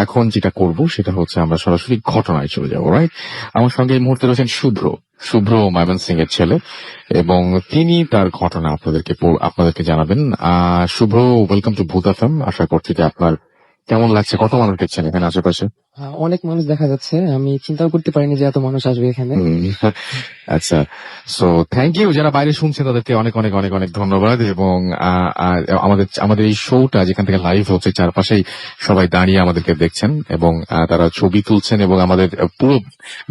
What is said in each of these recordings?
এখন যেটা করব সেটা হচ্ছে আমরা সরাসরি ঘটনায় চলে যাবো, রাইট? আমার সঙ্গে এই মুহূর্তে রয়েছেন শুভ্র। শুভ্র ময়মনসিংহ এর ছেলে, এবং তিনি তার ঘটনা আপনাদেরকে জানাবেন। শুভ্র, ওয়েলকাম টু ভূত এফএম। আশা করছি যে আপনার কেমন লাগছে? কত মানুষ দেখছেন এখানে আশেপাশে? অনেক মানুষ দেখা যাচ্ছে, আমি চিন্তাও করতে পারিনি যে এত মানুষ আসবে এখানে। আচ্ছা, সো থ্যাংক ইউ। যারা বাইরে শুনছে তাদেরকে অনেক অনেক অনেক অনেক ধন্যবাদ। এবং আমাদের এই শোটা যেখান থেকে লাইভ হচ্ছে, চারপাশেই সবাই দাঁড়িয়ে আমাদেরকে দেখছেন এবং তারা ছবি তুলছেন এবং আমাদের পুরো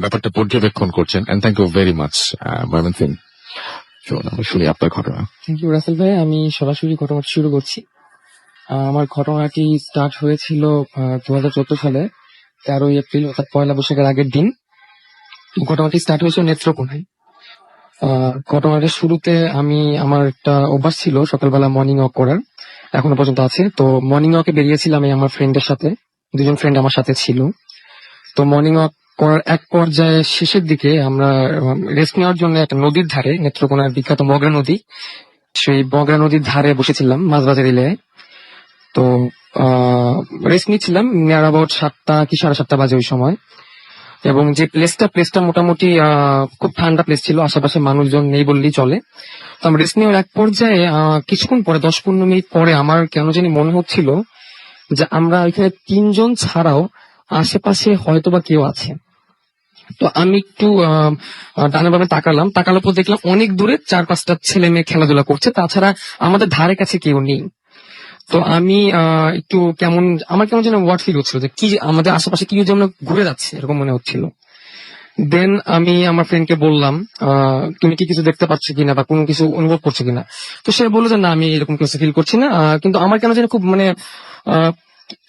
ব্যাপারটা পর্যবেক্ষণ করছেন। And thank you very much Mymensingh. শুনি আপনার ঘটনা। থ্যাংক ইউ রাসেল ভাই। আমি সরাসরি ঘটনাটা শুরু করছি। আমার ঘটনাটি স্টার্ট হয়েছিল 2014 সালে 13 এপ্রিল, অর্থাৎ পয়লা বৈশাখের আগের দিন। ঘটনাটি স্টার্ট হয়েছিল নেত্রকোনায়। ঘটনাটা শুরুতে আমার একটা অভ্যাস ছিল সকালবেলা মর্নিং ওয়াক করার, এখনো পর্যন্ত আছে। তো মর্নিং ওয়াকে বেরিয়েছিলাম আমি আমার ফ্রেন্ডের সাথে, দুজন ফ্রেন্ড আমার সাথে ছিল। তো মর্নিং ওয়াক করার এক পর্যায়ে শেষের দিকে আমরা রেস্ট নেওয়ার জন্য একটা নদীর ধারে, নেত্রকোনার বিখ্যাত মগরা নদী, সেই মগরা নদীর ধারে বসেছিলাম মাঝবাজার এলাকায়। তো রেস্ট নিচ্ছিলাম, নিয়ার অ্যাবাউট 7টা কি 7:30 বাজে ওই সময়। এবং যে প্লেসটা মোটামুটি খুব ঠান্ডা প্লেস ছিল, আশেপাশে মানুষজন নেই বললেই চলে। তো আমরা রেস্ট নেওয়ার এক পর্যায়ে কিছুক্ষণ পরে, 10-15 মিনিট পরে, আমার কেন জানি মনে হচ্ছিল যে আমরা এখানে 3 জন ছাড়াও আশেপাশে হয়তোবা কেউ আছে। তো আমি একটু ডানে বামে তাকানোর পর দেখলাম অনেক দূরে 4-5টা ছেলে মেয়ে খেলাধুলা করছে, তাছাড়া আমাদের ধারে কাছে কেউ নেই। তো আমি একটু আমার কেমন যেন ওয়ার্ড ফিল হচ্ছিল যে কি আমাদের আশেপাশে কেউ যেমন ঘুরে যাচ্ছে, এরকম মনে হচ্ছিল। দেন আমি আমার ফ্রেন্ডকে বললাম, তুমি কি কিছু দেখতে পাচ্ছ কিনা বা কোনো কিছু অনুভব করছো কিনা? তো সে বললো যে না, আমি এরকম কিছু ফিল করছি না। কিন্তু আমার কেন যেন খুব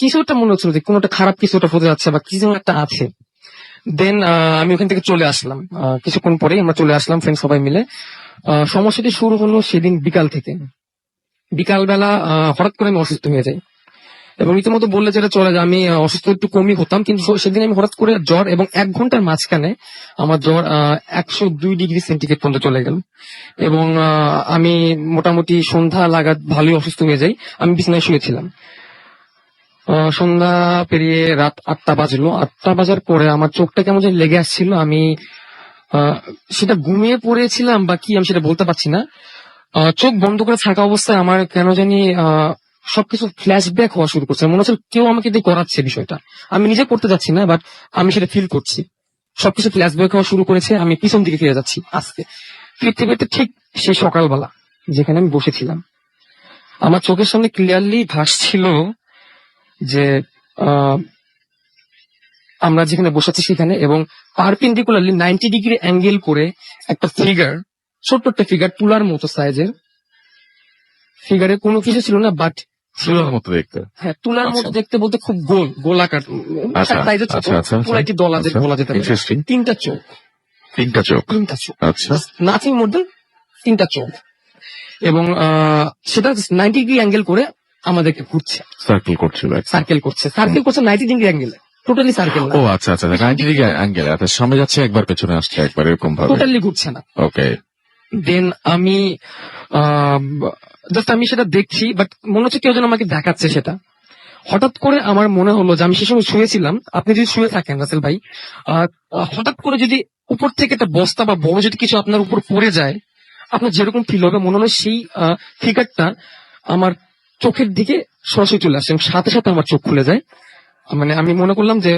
কিছু একটা মনে হচ্ছিল যে কোনো একটা খারাপ কিছু একটা হতে যাচ্ছে বা কিছু একটা আছে। দেন আমি ওখান থেকে চলে আসলাম। কিছুক্ষণ পরেই আমরা চলে আসলাম ফ্রেন্ড সবাই মিলে। সমস্যাটি শুরু হলো সেদিন বিকাল থেকে। বিকালবেলা হঠাৎ করে আমি অসুস্থ হয়ে যাই, এবং রীতিমতো বললে যেটা চলে যায়, আমি অসুস্থ একটু কমই হতাম, কিন্তু সেদিন আমি হঠাৎ করে জ্বর, এবং 1 ঘন্টার মাঝখানে আমার জ্বর 102 ডিগ্রি সেন্টিগ্রেড পর্যন্ত চলে গেল। এবং আমি মোটামুটি সন্ধ্যা লাগাত ভালোই অসুস্থ হয়ে যাই। আমি বিছানায় শুয়েছিলাম। সন্ধ্যা পেরিয়ে রাত 8টা বাজলো। 8টা বাজার পরে আমার চোখটা কেমন যেন লেগে আসছিল। আমি সেটা ঘুমিয়ে পড়েছিলাম বা কি, আমি সেটা বলতে পারছি না। চোখ বন্ধ করে থাকা অবস্থায় আমার কেন জানি সবকিছু ফ্ল্যাশব্যাক হওয়া শুরু করছে। মনে হচ্ছে কেউ আমাকে দিয়ে করাচ্ছে বিষয়টা। আমি নিজে করতে যাচ্ছি না, বাট আমি সেটা ফিল করছি। সবকিছু ফ্ল্যাশব্যাক হওয়া শুরু করেছে। আমি পিছন দিকে ফিরে যাচ্ছি আস্তে। ফিরতে ফিরতে ঠিক সেই সকালবেলা যেখানে আমি বসেছিলাম, আমার চোখের সামনে ক্লিয়ারলি ভাসছিল যে আমরা যেখানে বসেছি সেখানে, এবং পারপেন্ডিকুলারলি 90 ডিগ্রি অ্যাঙ্গেল করে একটা ফিগার, ছোট্ট একটা ফিগার, তুলার মতো সাইজের। ফিগারে কোনো কিছু ছিল না, বাট তুলার মতো দেখতে। হ্যাঁ, তুলার মতো দেখতে বলতে খুব গোলাকার সাইজের, ছোট তুলাটি বলা যেতে পারে। 3টা চোখ। আচ্ছা, নাথিং মোর দেন 3টা চোখ। এবং সেটা 90 ডিগ্রি অ্যাঙ্গেল করে আমাদেরকে ঘুরছে, সার্কেল করছে 90 ডিগ্রি অ্যাঙ্গেলে, টোটালি সার্কেল। ও আচ্ছা আচ্ছা, 90 ডিগ্রি অ্যাঙ্গেল, আচ্ছা, সামনে যাচ্ছে একবার, পেছনে আসছে একবার, এরকম ভাবে টোটালি ঘুরছে না। ওকে। দেন আমি জাস্ট আমি সেটা দেখছি, বাট মনে হচ্ছে কেউ যেন আমাকে দেখাচ্ছে সেটা। হঠাৎ করে আমার মনে হলো যে আমি সে সময় শুয়েছিলাম, আপনি যদি শুয়ে থাকেন রাসেল ভাই, হঠাৎ করে যদি উপর থেকে একটা বস্তা বা বড় যদি কিছু আপনার উপর পড়ে যায়, আপনার যেরকম ফিল হবে, মনে হলো সেই ফিগারটা আমার চোখের দিকে সরাসরি চলে আসছে, এবং সাথে সাথে আমার চোখ খুলে যায়। মানে আমি মনে করলাম যে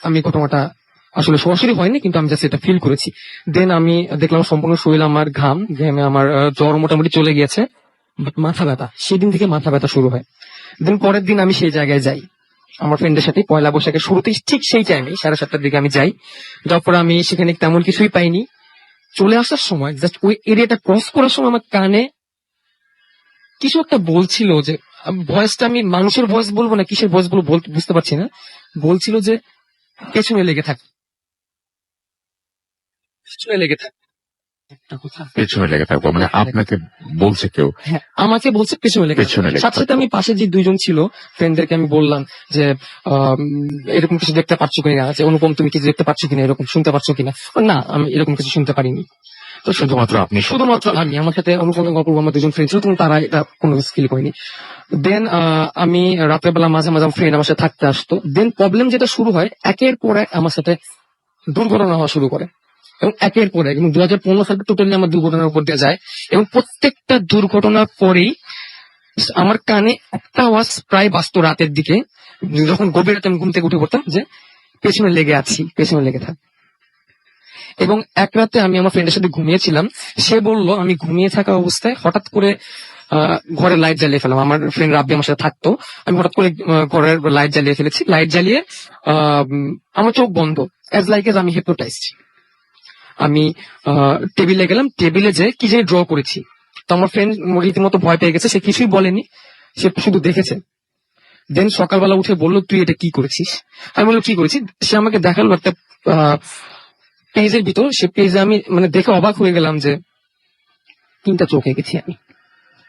আমি ঘটনাটা আসলে সরাসরি হয়নি, কিন্তু আমি জাস্ট এটা ফিল করেছি। দেন আমি দেখলাম সম্পূর্ণ শরীর আমার ঘেমে আমার জ্বর মোটামুটি চলে গিয়েছে, বাট মাথা ব্যথা, সেদিন থেকে মাথা ব্যথা শুরু হয়। দেন পরের দিন আমি সেই জায়গায় যাই আমার ফ্রেন্ডের সাথে, পয়লা বৈশাখের শুরুতেই, ঠিক সেই টাইমে 7:30টার দিকে আমি যাই। যাওয়ার পরে আমি সেখানে তেমন কিছুই পাইনি। চলে আসার সময় জাস্ট ওই এরিয়াটা ক্রস করার সময় আমার কানে কিছু একটা বলছিল, যে ভয়েসটা আমি মানুষের ভয়েস বলবো না কিসের ভয়েস বলবো বুঝতে পারছি না। বলছিল যে পেছনে লেগে থাক, পেছনে লেগে থাক। একটা কথা। পেছনে লেগে থাকবো মানে আপনাকে বলছে কেউ হ্যাঁ, আমাকে বলছে পেছনে লেগে পেছনে লেগে সাথে সাথে আমি পাশে যে দুইজন ছিল ফ্রেন্ডদেরকে আমি বললাম যে এরকম কিছু দেখতে পাচ্ছ কিনা, যে অনুপম তুমি কিছু দেখতে পাচ্ছ কিনা, এরকম শুনতে পাচ্ছ কিনা। না, আমি এরকম কিছু শুনতে পারিনি। তো শুধুমাত্র আপনি শুধুমাত্র আমি, আমার সাথে অনুপম গল্প আমার দুজন ফ্রেন্ড ছিল, কিন্তু তারা এটা কোনো ফিল করেনি। দেন আমি রাতের বেলা মাঝে মাঝে ফ্রেন্ড আমার সাথে থাকতে আসতো। দেন প্রবলেম যেটা শুরু হয়, একের পর এক আমার সাথে দুর্ঘটনা হওয়া শুরু করে, এবং একের পর এক, এবং 2015 সালে টোটালি আমার দুর্ঘটনার উপর দিয়ে যায়, এবং প্রত্যেকটা দুর্ঘটনার পরেই আমার কানে একটা আওয়াজ প্রায় বাজতো রাতের দিকে, যখন গভীর রাতে আমি ঘুম থেকে উঠে পড়তাম, যে পেছনে লেগে আছি, পেছনে লেগে থাক। এবং এক রাতে আমি আমার ফ্রেন্ডের সাথে ঘুমিয়েছিলাম, সে বলল আমি ঘুমিয়ে থাকা অবস্থায় হঠাৎ করে ঘরে লাইট জ্বালিয়ে ফেলাম। আমার ফ্রেন্ড রাব্বি আমার সাথে থাকতো, আমি হঠাৎ করে ঘরের লাইট জ্বালিয়ে ফেলেছি। লাইট জ্বালিয়ে আমার চোখ বন্ধ, অ্যাজ লাইক এজ আমি হিপনোটাইজড। আমি টেবিলে গেলাম, টেবিলে যে কি জানি ড্র করেছি। তো আমার ফ্রেন্ড রীতিমতো ভয় পেয়ে গেছে, সে কিছুই বলেনি, সে শুধু দেখেছে। দেন সকালবেলা উঠে বললো তুই এটা কি করেছিস। আমি বললাম কি করেছি, সে আমাকে দেখালো একটা পেজের ভিতর। সে পেজে আমি মানে দেখে অবাক হয়ে গেলাম যে 3টা চোখ এঁকেছি আমি,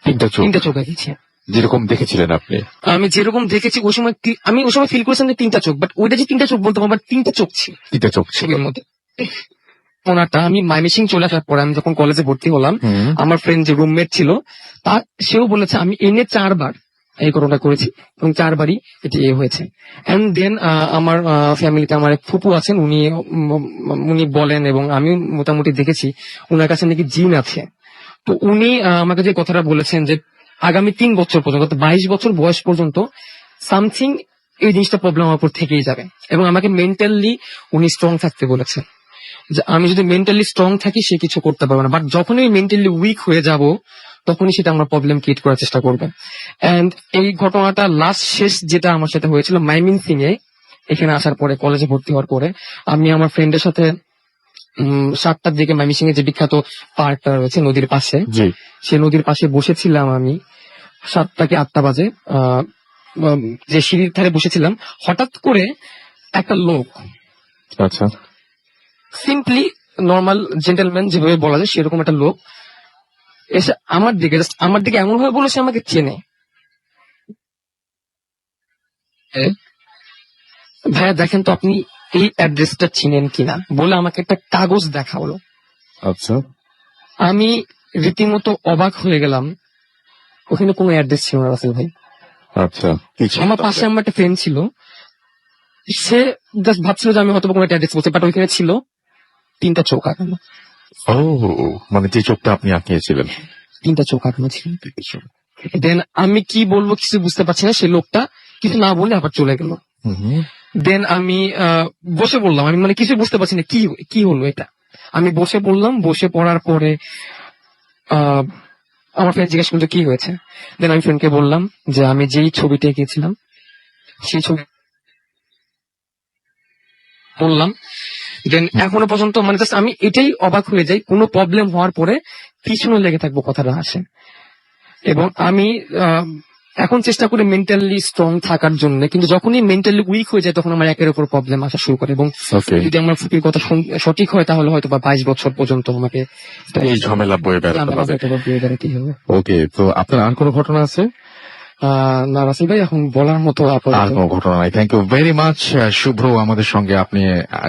3টা চোখ এঁকেছি। যেরকম দেখেছিলেন আপনি আমি যেরকম দেখেছি ওই সময় আমি ওই সময় ফিল করেছিলাম যে 3টা চোখ, বাট ওইটা যে 3টা চোখ বলতাম, আবার 3টা চোখ ছিল, 3টা চোখ ছিল ছবির মধ্যে। ওনাটা আমি মাইমিসিং চলে আসার পরে, আমি যখন কলেজে ভর্তি হলাম, আমার ফ্রেন্ড যে রুমমেট ছিল সেও বলেছে আমি এনে 4বার এই ঘটনা করেছি, এবং 4বারই এটি হয়েছে। এন্ড দেন আমার ফ্যামিলিতে আমার এক ফুপু আছেন, উনি বলেন, এবং আমি মোটামুটি দেখেছি ওনার কাছে নাকি জিন আছে। তো উনি আমাকে যে কথাটা বলেছেন যে আগামী 3 বছর পর্যন্ত, 22 বছর বয়স পর্যন্ত সামথিং এই জিনিসটা প্রবলেম আমার উপর থেকেই যাবে, এবং আমাকে মেন্টালি উনি স্ট্রং থাকতে বলেছেন, যে আমি যদি মেন্টালি স্ট্রং থাকি সে কিছু করতে পারবে না, বাট যখনই মেন্টালি উইক হয়ে যাব তখনই সেটা আমার প্রবলেম ক্রিয়েট করার চেষ্টা করবে। এন্ড এই ঘটনাটা লাস্ট শেষ যেটা আমার সাথে হয়েছিল মাইমিনসিং এ, এখানে আসার পরে, কলেজে ভর্তি হওয়ার পরে, আমি আমার ফ্রেন্ডের সাথে 7টার দিকে মাইমিনসিং এর যে বিখ্যাত পার্কটা রয়েছে নদীর পাশে, সে নদীর পাশে বসেছিলাম আমি। 7টা কি 8টা বাজে, যে সিঁড়ির ধারে বসেছিলাম, হঠাৎ করে একটা লোক, আচ্ছা সিম্পলি নর্মাল জেন্টেলম্যান যেভাবে বলা যায় সেরকম একটা লোক এসে আমার দিকে, জাস্ট আমার দিকে এমন ভাবে বলেছে আমাকে চেনে। ভাইয়া দেখেন তো আপনি এই অ্যাড্রেসটা চিনেন কিনা, বলে আমাকে একটা কাগজ দেখা হলো। আচ্ছা আমি রীতিমতো অবাক হয়ে গেলাম, ওখানে কোনো অ্যাড্রেস ছিল না রাসেল ভাই। আচ্ছা আমার পাশে আমার একটা ফ্রেন্ড ছিল, সে জাস্ট ভাবছিল যে আমি হয়তো কোনো একটা অ্যাড্রেস বলছি, বাট ওইখানে ছিল 3টা চোখ আঁকানো। ও মানে যে চোখটা আপনি আঁকিয়েছিলেন 3টা চোখ আঁকানো ছিল। দেন আমি কি বলবো কিছু বুঝতে পারছি না, সে লোকটা কিছু না বলে আবার চলে গেল। দেন আমি বসে পড়লাম, আমি মানে কিছু বুঝতে পারছি না কি হলো এটা। আমি বসে পড়লাম, বসে পড়ার পরে আমার ফ্রেন্ড জিজ্ঞেস করলো কি হয়েছে। দেন আমি ফ্রেন্ডকে বললাম যে আমি যেই ছবিটা এঁকেছিলাম সেই ছবি বললাম। দেন এখনো পর্যন্ত মানে জাস্ট আমি এটাই অবাক হয়ে যাই, কোনো প্রবলেম হওয়ার পরে পিছনে লেগে থাকবো কথাটা আসে। এবং আমি এখন চেষ্টা করি মেন্টালি স্ট্রং থাকার জন্য, কিন্তু যখনই মেন্টালি উইক হয়ে যায় তখন আমার একের উপর প্রবলেম আসা শুরু করে। এবং যদি আমার ফুপির কথা সঠিক হয় তাহলে হয়তো বা 22 বছর পর্যন্ত আমাকে এই ঝামেলা বয়ে বেড়াতে হবে। ওকে, তো আপনার আর কোনো ঘটনা আছে? না রাসেল ভাই, এখন বলার মতো আর কোনো ঘটনা নাই। থ্যাংক ইউ ভেরি মাচ শুভ্র, আমাদের সঙ্গে আপনি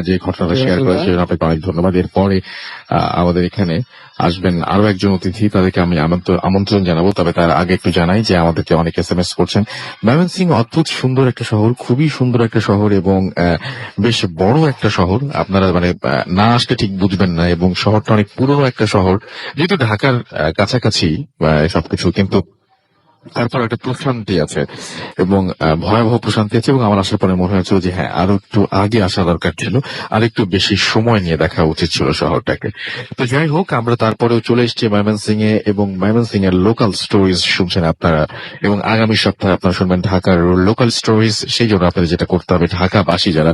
যে ঘটনাটা শেয়ার করেছেন আপনাকে অনেক ধন্যবাদ। এরপরে আমাদের এখানে আসবেন আরো একজন অতিথি, তাদেরকে আমি আমন্ত্রণ জানাবো। তবে তার আগে একটু জানাই যে আমাদেরকে অনেক SMS করছেন। ময়মনসিংহ অদ্ভুত সুন্দর একটা শহর, খুবই সুন্দর একটা শহর, এবং বেশ বড় একটা শহর। আপনারা মানে না আসলে ঠিক বুঝবেন না, এবং শহরটা অনেক পুরনো একটা শহর, যেহেতু ঢাকার কাছাকাছি সবকিছু, কিন্তু তারপর একটা প্রশান্তি আছে, এবং ভয়াবহ প্রশান্তি আছে। এবং আমার আসার পরে মনে হয়েছিল যে হ্যাঁ, আরো একটু আগে আসা দরকার ছিল, আর একটু বেশি সময় নিয়ে দেখা উচিত ছিল শহরটাকে। তো যাই হোক, আমরা তারপরেও চলে এসেছি ময়মনসিং এ, এবং ময়মনসিং এর লোকাল স্টোরিজ শুনছেন আপনারা, এবং আগামী সপ্তাহে আপনারা শুনবেন ঢাকার লোকাল স্টোরিজ। সেই জন্য আপনাদের যেটা করতে হবে, ঢাকাবাসী যারা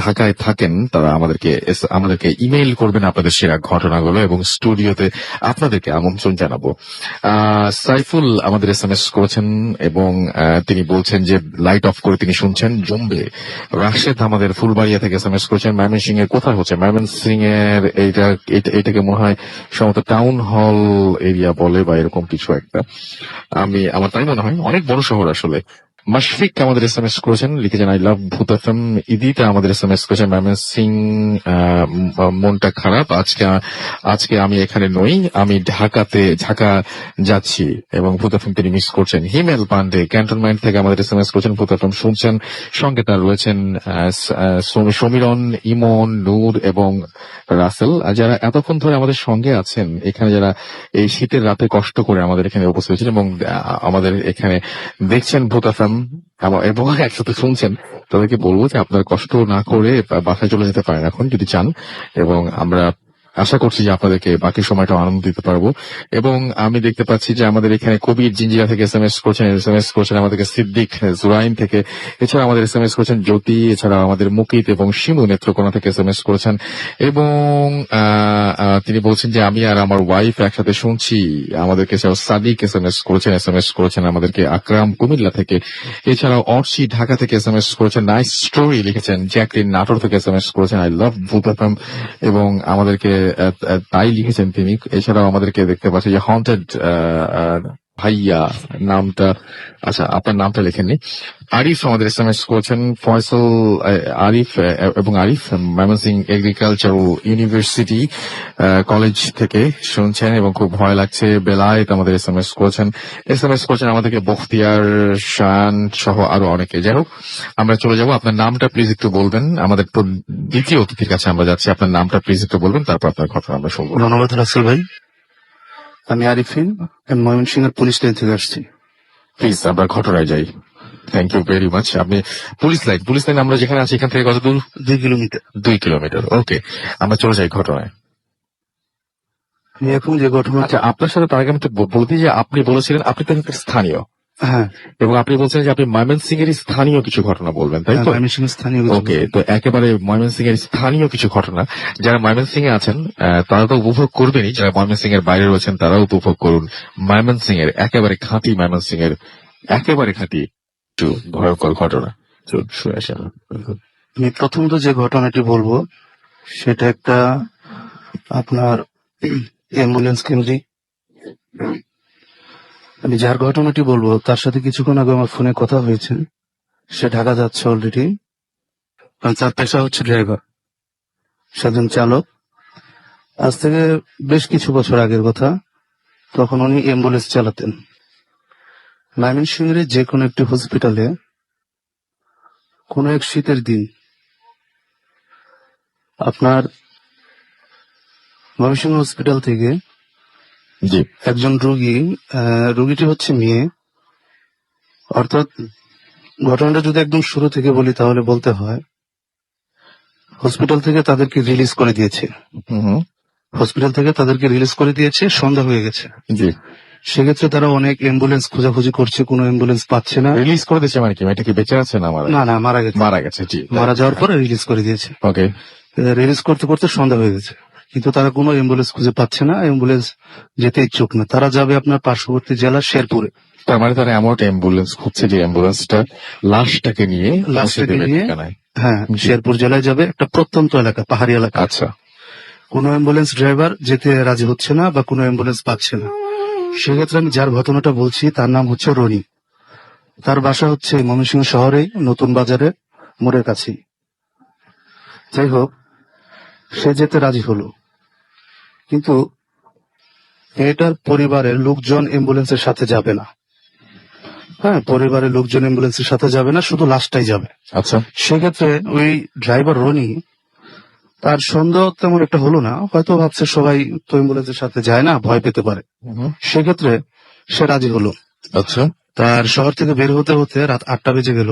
ঢাকায় থাকেন তারা আমাদেরকে ইমেইল করবেন আপনাদের সেরা ঘটনাগুলো, এবং স্টুডিওতে আপনাদেরকে আমন্ত্রণ জানাবো। সাইফুল আমাদের SMS এস করেছেন এবং তিনি বলছেন যে লাইট অফ করে তিনি শুনছেন। জম্বে রাশেদ আমাদের ফুলবাড়িয়া থেকে এস করেছেন। ময়মনসিং এর কোথায় হচ্ছে? ময়মনসিং এর এইটাকে মনে হয় সম্ভবত টাউন হল এরিয়া বলে বা এরকম কিছু একটা, আমার তাই মনে হয়, অনেক বড় শহর আসলে। মাশফিক আমাদের এস করেছেন, লিখেছেন আই লাভ ভূত এফএম। ইদিতা আমাদের এস করেছেন ময়মনসিং মনটা খারাপ, আজকে আমি এখানে নই, আমি ঢাকা যাচ্ছি এবং ভূত এফএম তিনি মিস করছেন। হিমেল পান্ডে ক্যান্টনমেন্ট থেকে আমাদের এস করেছেন, ভূত এফএম শুনছেন। সঙ্গে তার রয়েছেন সমীরন, ইমন, নূর এবং রাসেল, যারা এতক্ষণ ধরে আমাদের সঙ্গে আছেন, এখানে যারা এই শীতের রাতে কষ্ট করে আমাদের এখানে উপস্থিত হয়েছেন এবং আমাদের এখানে দেখছেন ভূত এফএম এবং একসাথে শুনছেন, তাদেরকে বলবো যে আপনার কষ্ট না করে বাসায় চলে যেতে পারেন এখন যদি চান, এবং আমরা আশা করছি যে আপনাদেরকে বাকি সময়টা আনন্দ দিতে পারবো। এবং আমি দেখতে পাচ্ছি যে আমাদের এখানে কবির জিঞ্জিরা থেকে এস করছেন আমাদেরকে সিদ্দিক জুরাইন থেকে, এছাড়া আমাদের এস করেছেন জ্যোতি, এছাড়া আমাদের মুকিত এবং শিমু নেত্রকোনা থেকে এস করেছেন। এবং তিনি বলছেন যে আমি আর আমার ওয়াইফ একসাথে শুনছি। আমাদেরকে সাদিক এস করেছেন আমাদেরকে। আকরাম কুমিল্লা থেকে, এছাড়াও অর্শি ঢাকা থেকে এস করেছেন। নাইস স্টোরি লিখেছেন জ্যাকলিন নাটোর থেকে এস করেছেন আই লাভ ভূত এফএম, এবং আমাদেরকে তাই লিখেছেন তিনি। এছাড়াও আমাদেরকে দেখতে পাচ্ছি যে হন্টেড ভাইয়া নামটা, আচ্ছা আপনার নামটা লেখেননি। আরিফ আমাদের এস করেছেন, ফয়সাল আরিফ এবং Arif Mymensingh agricultural university college থেকে শুনছেন এবং খুব ভয় লাগছে। বেলায়েত আমাদের এস করেছেন আমাদেরকে বখতিয়ার শান সহ আরো অনেকে। যাই হোক, আমরা চলে যাব। আপনার নামটা প্লিজ একটু বলবেন। আমাদের দ্বিতীয় অতিথির কাছে আমরা যাচ্ছি, আপনার নামটা প্লিজ একটু বলবেন, তারপর আপনার ঘটনা আমরা শুনবো। ধন্যবাদ রাসেল ভাই। আমি আরিফিন, আমি ময়মনসিংহের পুলিশ লাইন থেকে আসছি। প্লিজ আমরা ঘটনায় যাই। Thank you very much. আপনি পুলিশ লাইন আমরা যেখানে আছি এখান থেকে কত দূর? 2 কিলোমিটার। 2 কিলোমিটার। ওকে, আমরা চলে যাই ঘটনায়। আমি এখন যে ঘটনা, আচ্ছা, আপনার সাথে তার আগে আমি একটু বলতে যে আপনি বলেছিলেন আপনি তো এখানকার স্থানীয়, হ্যাঁ এবং আপনি বলছেন যে আপনি ময়মনসিং এর স্থানীয় কিছু ঘটনা বলবেন, তাই তো? ময়মনসিংহ স্থানীয় কিছু ওকে, তো একেবারে ময়মনসিং এর স্থানীয় কিছু ঘটনা যারা ময়মনসিং এ আছেন তারা তো উপভোগ করবেনই, যারা ময়মনসিং এর বাইরে রয়েছেন তারাও উপভোগ করুন ময়মনসিং এর একেবারে খাঁটি একটু ভয়ঙ্কর ঘটনা। শুনে আসেন। আমি প্রথমত যে ঘটনাটি বলবো সেটা একটা আপনার অ্যাম্বুলেন্স কেন্দ্রিক। আমি যার ঘটনাটি বলবো তার সাথে কিছুক্ষণ আগে আমার ফোনে কথা হয়েছে। সে ঢাকা যাচ্ছে অলরেডি। তার পেশা হচ্ছে ড্রাইভার, সেজন চালক। আজ থেকে বেশ কিছু বছর আগের কথা, তখন উনি অ্যাম্বুলেন্স চালাতেন। ময়মনসিংহের যে কোনো একটি হসপিটালে কোনো এক শীতের দিন আপনার ময়মনসিংহ হসপিটাল থেকে জি, একজন রোগীটি হচ্ছে মেয়ে। অর্থাৎ ঘটনাটা যদি একদম শুরু থেকে বলি তাহলে বলতে হয় হসপিটাল থেকে তাদেরকে রিলিজ করে দিয়েছে। সন্ধ্যা হয়ে গেছে। জি। সেক্ষেত্রে তারা অনেক অ্যাম্বুলেন্স খোঁজাখুঁজি করছে, কোনো অ্যাম্বুলেন্স পাচ্ছে না। রিলিজ করে দিয়েছে মানে কি? এটা কি বেঁচে আছে না না, মারা গেছে। জি। মারা যাওয়ার পরে রিলিজ করে দিয়েছে। ওকে। রিলিজ করতে করতে সন্ধ্যা হয়ে গেছে, কিন্তু তারা কোনো অ্যাম্বুলেন্স খুঁজে পাচ্ছে না। অ্যাম্বুলেন্স যেতে ইচ্ছুক না। তারা যাবে আপনার পার্শ্ববর্তী জেলা শেরপুরে। তার মানে তারা এমন অ্যাম্বুলেন্স খুঁজছে যে অ্যাম্বুলেন্সটা লাশটাকে নিয়ে হ্যাঁ, শেরপুর জেলায় যাবে, একটা প্রত্যন্ত এলাকা, পাহাড়ি এলাকা। আচ্ছা। কোনো অ্যাম্বুলেন্স ড্রাইভার যেতে রাজি হচ্ছে না বা কোনো অ্যাম্বুলেন্স পাচ্ছে না। সেক্ষেত্রে আমি যার ঘটনাটা বলছি তার নাম হচ্ছে রনি। তার বাসা হচ্ছে ময়মনসিংহ শহরে নতুন বাজারে মোড়ের কাছেই। যাই হোক, সে যেতে রাজি হলো, কিন্তু এটার পরিবারের লোকজন অ্যাম্বুলেন্সের সাথে যাবে না। হ্যাঁ, পরিবারের লোকজন অ্যাম্বুলেন্সের সাথে যাবে না, শুধু লাশটাই যাবে। আচ্ছা। সেক্ষেত্রে ওই ড্রাইভার রনি, তার সন্দেহ তেমন একটা হলো না, হয়তো ভাবছে সবাই তো অ্যাম্বুলেন্সের সাথে যায় না, ভয় পেতে পারে। সেক্ষেত্রে সে রাজি হলো। আচ্ছা। তার শহর থেকে বের হতে হতে রাত 8টা বেজে গেল।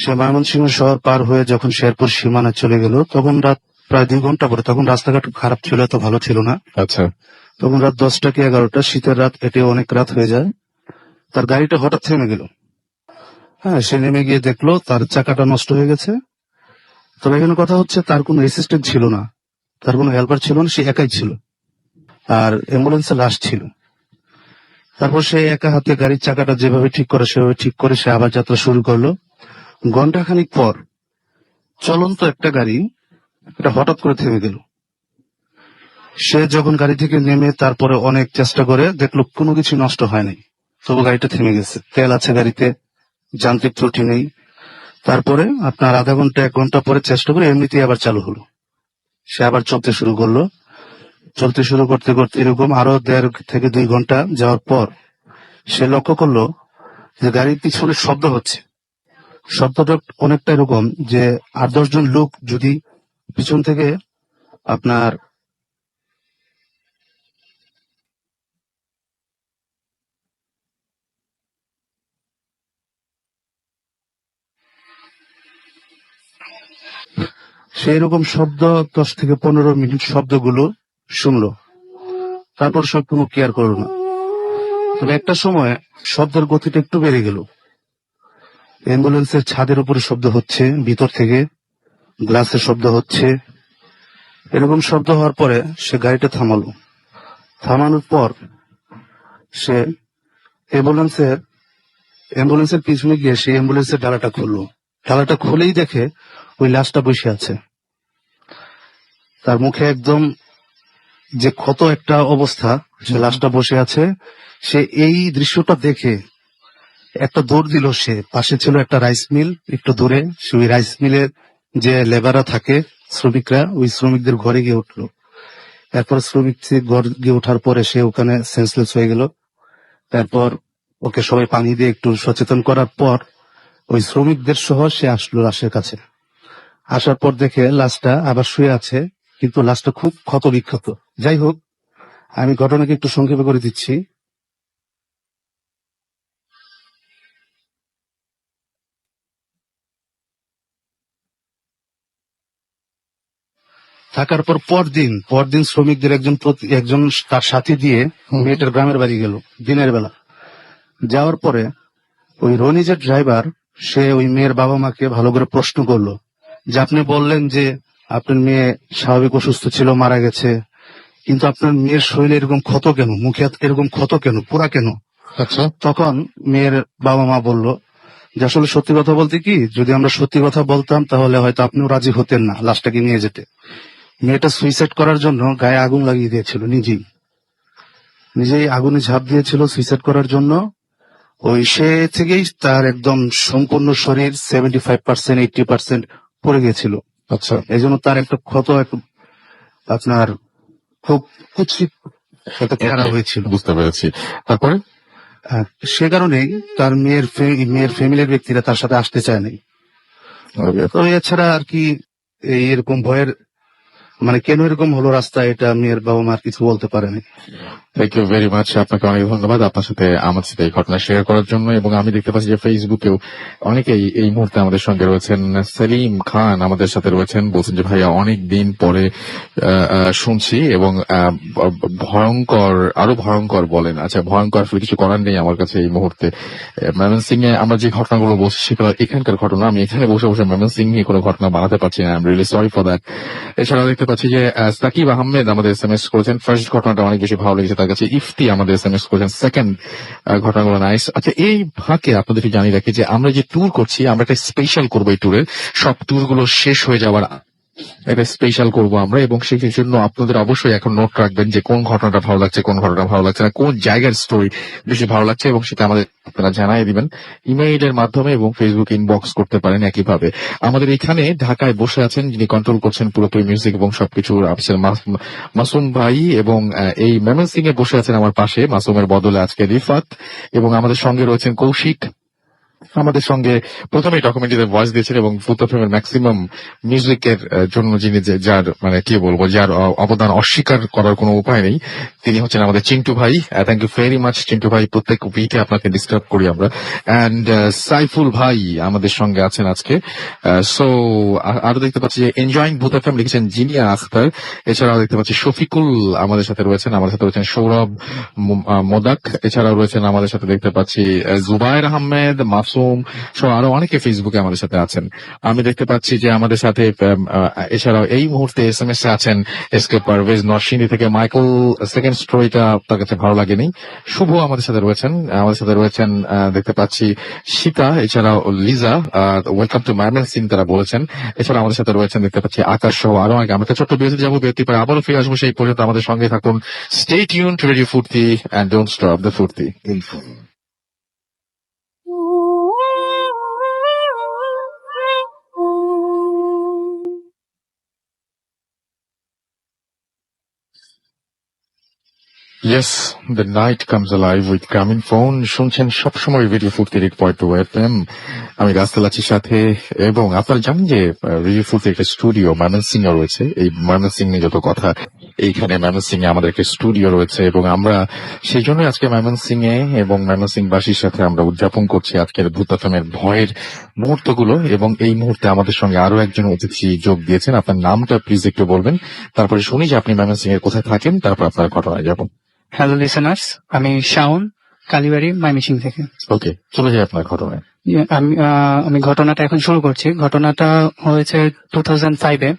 সে ময়মনসিংহ শহর পার হয়ে যখন শেরপুর সীমানায় চলে গেল, তখন রাত প্রায় 2 ঘন্টা পরে। তখন রাস্তাঘাট খারাপ ছিল, এত ভালো ছিল না। আচ্ছা। তখন রাত 10টা কি 11টা, শীতের রাত, এটি অনেক রাত হয়ে যায়। তার গাড়িটা হঠাৎ থেমে গেল। হ্যাঁ, সে নেমে গিয়ে দেখলো তার চাকাটা নষ্ট হয়ে গেছে। তবে এখানে কথা হচ্ছে তার কোনো অ্যাসিস্ট্যান্ট ছিল না, তার কোনো হেল্পার ছিল না, সে একাই ছিল। আর অ্যাম্বুলেন্সে লাশ ছিল। তারপর সে একা হাতে গাড়ির চাকাটা যেভাবে ঠিক করে সেভাবে ঠিক করে সে আবার যাত্রা শুরু করলো। ঘন্টাখানিক পর চলন্ত একটা গাড়ি এটা হঠাৎ করে থেমে গেল। সে যখন গাড়ি থেকে নেমে তারপরে অনেক চেষ্টা করে দেখলো কোনো কিছু নষ্ট হয় নাই, তবু গাড়িটা থেমে গেছে। তেল আছে গাড়িতে, যান্ত্রিক ত্রুটি নেই। তারপরে আপনার আধা ঘন্টা 1 ঘন্টা পরে চেষ্টা করে এমনিতেই আবার চালু হলো। সে আবার চলতে শুরু করলো। চলতে শুরু করতে করতে এরকম আরো 1.5 থেকে 2 ঘন্টা যাওয়ার পর সে লক্ষ্য করলো যে গাড়ির পিছনে শব্দ হচ্ছে। শব্দটা অনেকটা এরকম যে 8-10 জন লোক যদি পিছন থেকে আপনার সেই রকম শব্দ 10 থেকে 15 মিনিট শব্দগুলো শুনলো। তারপর সব কোনো কেয়ার করলো না। তবে একটা সময় শব্দের গতিটা একটু বেড়ে গেল। অ্যাম্বুলেন্সের ছাদের উপরে শব্দ হচ্ছে, ভিতর থেকে গ্লাসের শব্দ হচ্ছে। এরকম শব্দ হওয়ার পরে সে গাড়িটা থামালো। থামানোর পর সে অ্যাম্বুলেন্সের পিছনে গিয়ে সে অ্যাম্বুলেন্সের ডালাটা খুললো। ডালাটা খুলেই দেখে ওই লাশটা বসে আছে। তার মুখে একদম যে ক্ষত একটা অবস্থা, সে লাশটা বসে আছে। সে এই দৃশ্যটা দেখে একটা দৌড় দিল। সে পাশে ছিল একটা রাইস মিল একটু দূরে, সে ওই রাইস মিলের যে লেবাররা থাকে শ্রমিকরা, ওই শ্রমিকদের ঘরে গিয়ে উঠলো। এরপর শ্রমিকদের ঘর গিয়ে ওঠার পরে সে ওখানে সেন্সলেস হয়ে গেল। তারপর ওকে সবাই পানি দিয়ে একটু সচেতন করার পর ওই শ্রমিকদের সহ সে আসলো লাশের কাছে। আসার পর দেখে লাশটা আবার শুয়ে আছে, কিন্তু লাশটা খুব ক্ষত বিক্ষত। যাই হোক, আমি ঘটনাকে একটু সংক্ষেপে করে দিচ্ছি। থাকার পর পরদিন শ্রমিকদের একজন তার সাথে দিয়ে মেয়েটার গ্রামের বাড়ি গেল দিনের বেলা। যাওয়ার পরে ওই রনি যে ড্রাইভার, সে ওই মেয়ের বাবা মাকে ভালো করে প্রশ্ন করলো যে আপনি বললেন যে আপনার মেয়ে স্বাভাবিক অসুস্থ ছিল, মারা গেছে, কিন্তু আপনার মেয়ের শরীরে এরকম ক্ষত কেন, মুখে এরকম ক্ষত কেন, পোড়া কেন? আচ্ছা, তখন মেয়ের বাবা মা বলল যে আসলে সত্যি কথা বলতে কি, যদি আমরা সত্যি কথা বলতাম তাহলে হয়তো আপনিও রাজি হতেন না লাশটাকে নিয়ে যেতে। মেয়েটা সুইসাইড করার জন্য গায়ে আগুন লাগিয়ে দিয়েছিল, নিজেই আগুনে ঝাঁপ দিয়েছিল সুইসাইড করার জন্য। ওই সে থেকেই তার একদম সম্পূর্ণ শরীর 75% 80% পড়ে গিয়েছিল। আচ্ছা, এই জন্য তার একটা ক্ষত আপনার খুব কুৎসিত একটা খারাপ হয়েছিল। বুঝতে পেরেছি। তারপরে সে কারণেই তার মেয়ের ফ্যামিলির ব্যক্তিরা তার সাথে আসতে চায় নাই। তো এছাড়া আর কি এরকম ভয়ের মানে কেন এরকম হলো রাস্তা, এটা মেয়ের বাবা মা আর কিছু বলতে পারেনি। থ্যাংক ইউ ভেরি মাচ, আপনাকে অনেক ধন্যবাদ আপনার সাথে আমার সাথে এই ঘটনা শেয়ার করার জন্য। এবং আমি দেখতে পাচ্ছি যে ফেসবুকেও অনেকেই এই মুহূর্তে আমাদের সঙ্গে রয়েছেন। সেলিম খান আমাদের সাথে রয়েছেন, বলছেন যে ভাইয়া অনেক দিন পরে শুনছি এবং আরো ভয়ঙ্কর বলেন। আচ্ছা, ভয়ঙ্কর আসলে কিছু করার নেই আমার কাছে এই মুহূর্তে। ময়মনসিং এ আমরা যে ঘটনাগুলো বলছি সেগুলো এখানকার ঘটনা, আমি এখানে বসে বসে ময়মনসিং নিয়ে কোনো ঘটনা বানাতে পারছি না। I am really sorry for that. এছাড়াও দেখতে পাচ্ছি যে সাকিব আহমেদ আমাদের SMS করেছেন, ফার্স্ট ঘটনাটা অনেক বেশি ভালো লেগেছে তার কাছে। ইফতি আমাদের SMS করেছেন, সেকেন্ড ঘটনাগুলো নাইস। আচ্ছা, এই ফাঁকে আপনাদেরকে জানিয়ে রাখি যে আমরা যে ট্যুর করছি, আমরা একটা স্পেশাল করবো এই ট্যুরের। সব ট্যুর গুলো শেষ হয়ে যাওয়ার একটা স্পেশাল করবো আমরা, এবং সেই জন্য আপনাদের অবশ্যই এখন নোট রাখবেন যে কোন ঘটনাটা ভালো লাগছে, কোন ঘটনাটা ভালো লাগছে না, কোন জায়গার স্টোরি বেশি ভালো লাগছে, এবং সেটা আমাদের আপনারা জানাই দিবেন ইমেইলের মাধ্যমে এবং ফেসবুক ইনবক্স করতে পারেন। একইভাবে আমাদের এখানে ঢাকায় বসে আছেন যিনি কন্ট্রোল করছেন পুরোপুরি মিউজিক এবং সবকিছু, মাসুম ভাই, এবং এই ময়মনসিং এ বসে আছেন আমার পাশে মাসুমের বদলে আজকে রিফাত, এবং আমাদের সঙ্গে রয়েছেন কৌশিক। আমাদের সঙ্গে প্রথমে ডকুমেন্টারিতে ভয়েস দিয়েছেন এবং ফুড ফিল্মের ম্যাক্সিমাম মিউজিকের জন্য যিনি যার মানে কি বলবো, যার অবদান অস্বীকার করার কোনো উপায় নেই, তিনি হচ্ছেন আমাদের চিন্টু ভাই। Thank you very much Chintu ভাই, প্রত্যেক উইকে আপনাকে ডিস্টার্ব করি আমরা। অ্যান্ড সাইফুল ভাই আমাদের সঙ্গে আছেন আজকে। সো আরো দেখতে পাচ্ছি যে এনজয়িং ভূত এফএম লিখেছেন জিনিয়া আখতার। এছাড়াও দেখতে পাচ্ছি শফিকুল আমাদের সাথে রয়েছেন, আমাদের সাথে রয়েছেন সৌরভ মোদাক। এছাড়াও রয়েছেন আমাদের সাথে দেখতে পাচ্ছি জুবায়ের আহমেদ, মাসুম সহ আরো অনেকে ফেসবুকে আমাদের সাথে আছেন। আমি দেখতে পাচ্ছি যে আমাদের সাথে এছাড়াও এই মুহূর্তে SMS এ আছেন এসকে পারভেজ নরসিংদী থেকে। মাইকেল সেকেন্ড স্টোরিটা তার কাছে ভালো লাগেনি। শুভ আমাদের সাথে রয়েছেন, দেখতে পাচ্ছি সীতা, এছাড়াও লিজা, ওয়েলকাম টু ম্যামেন সিং তারা বলেছেন। এছাড়া আমাদের সাথে রয়েছেন দেখতে পাচ্ছি আকাশ সহ আরো অনেকে। আমরা একটা ছোট্ট বিরতি যাবো, বিরতি পরে আবারও ফিরে আসবো। সেই পর্যন্ত আমাদের সঙ্গে থাকুন। স্টে টিউন টু রেডিও ফুর্তি এন্ড ডোন্ট স্টপ দ্য ফুর্তি। Yes, the night comes alive with Gramin Phone. শুনছেন সবসময় রেডিও ফুর্তি 8.2 FM। আমি রাস্তাল আছি সাথে, এবং আপনারা জানেন যে রেডিও ফুর্তি একটা স্টুডিও ময়মনসিং এ রয়েছে। এই ময়মনসিং নিয়ে যত কথা, এইখানে ময়মনসিং এ আমাদের একটা স্টুডিও রয়েছে, এবং আমরা সেই জন্য আজকে ময়মনসিং এ এবং ময়মনসিং বাসীর সাথে আমরা উদযাপন করছি আজকের ভূতাতমের ভয়ের মুহূর্তগুলো। এবং এই মুহূর্তে আমাদের সঙ্গে আরো একজন অতিথি যোগ দিয়েছেন। আপনার নামটা প্লিজ একটু বলবেন, তারপরে শুনি যে আপনি ময়মনসিং এর কোথায় থাকেন, তারপর আপনার ঘটনায় যাবো। হ্যালো লিসেনার্স, আমি শাওন, কালীবাড়ি, ময়মনসিং থেকে। ওকে, চলে যাই আপনার ঘটনায়। আমি ঘটনাটা এখন শুরু করছি। ঘটনাটা হয়েছে 2005-এ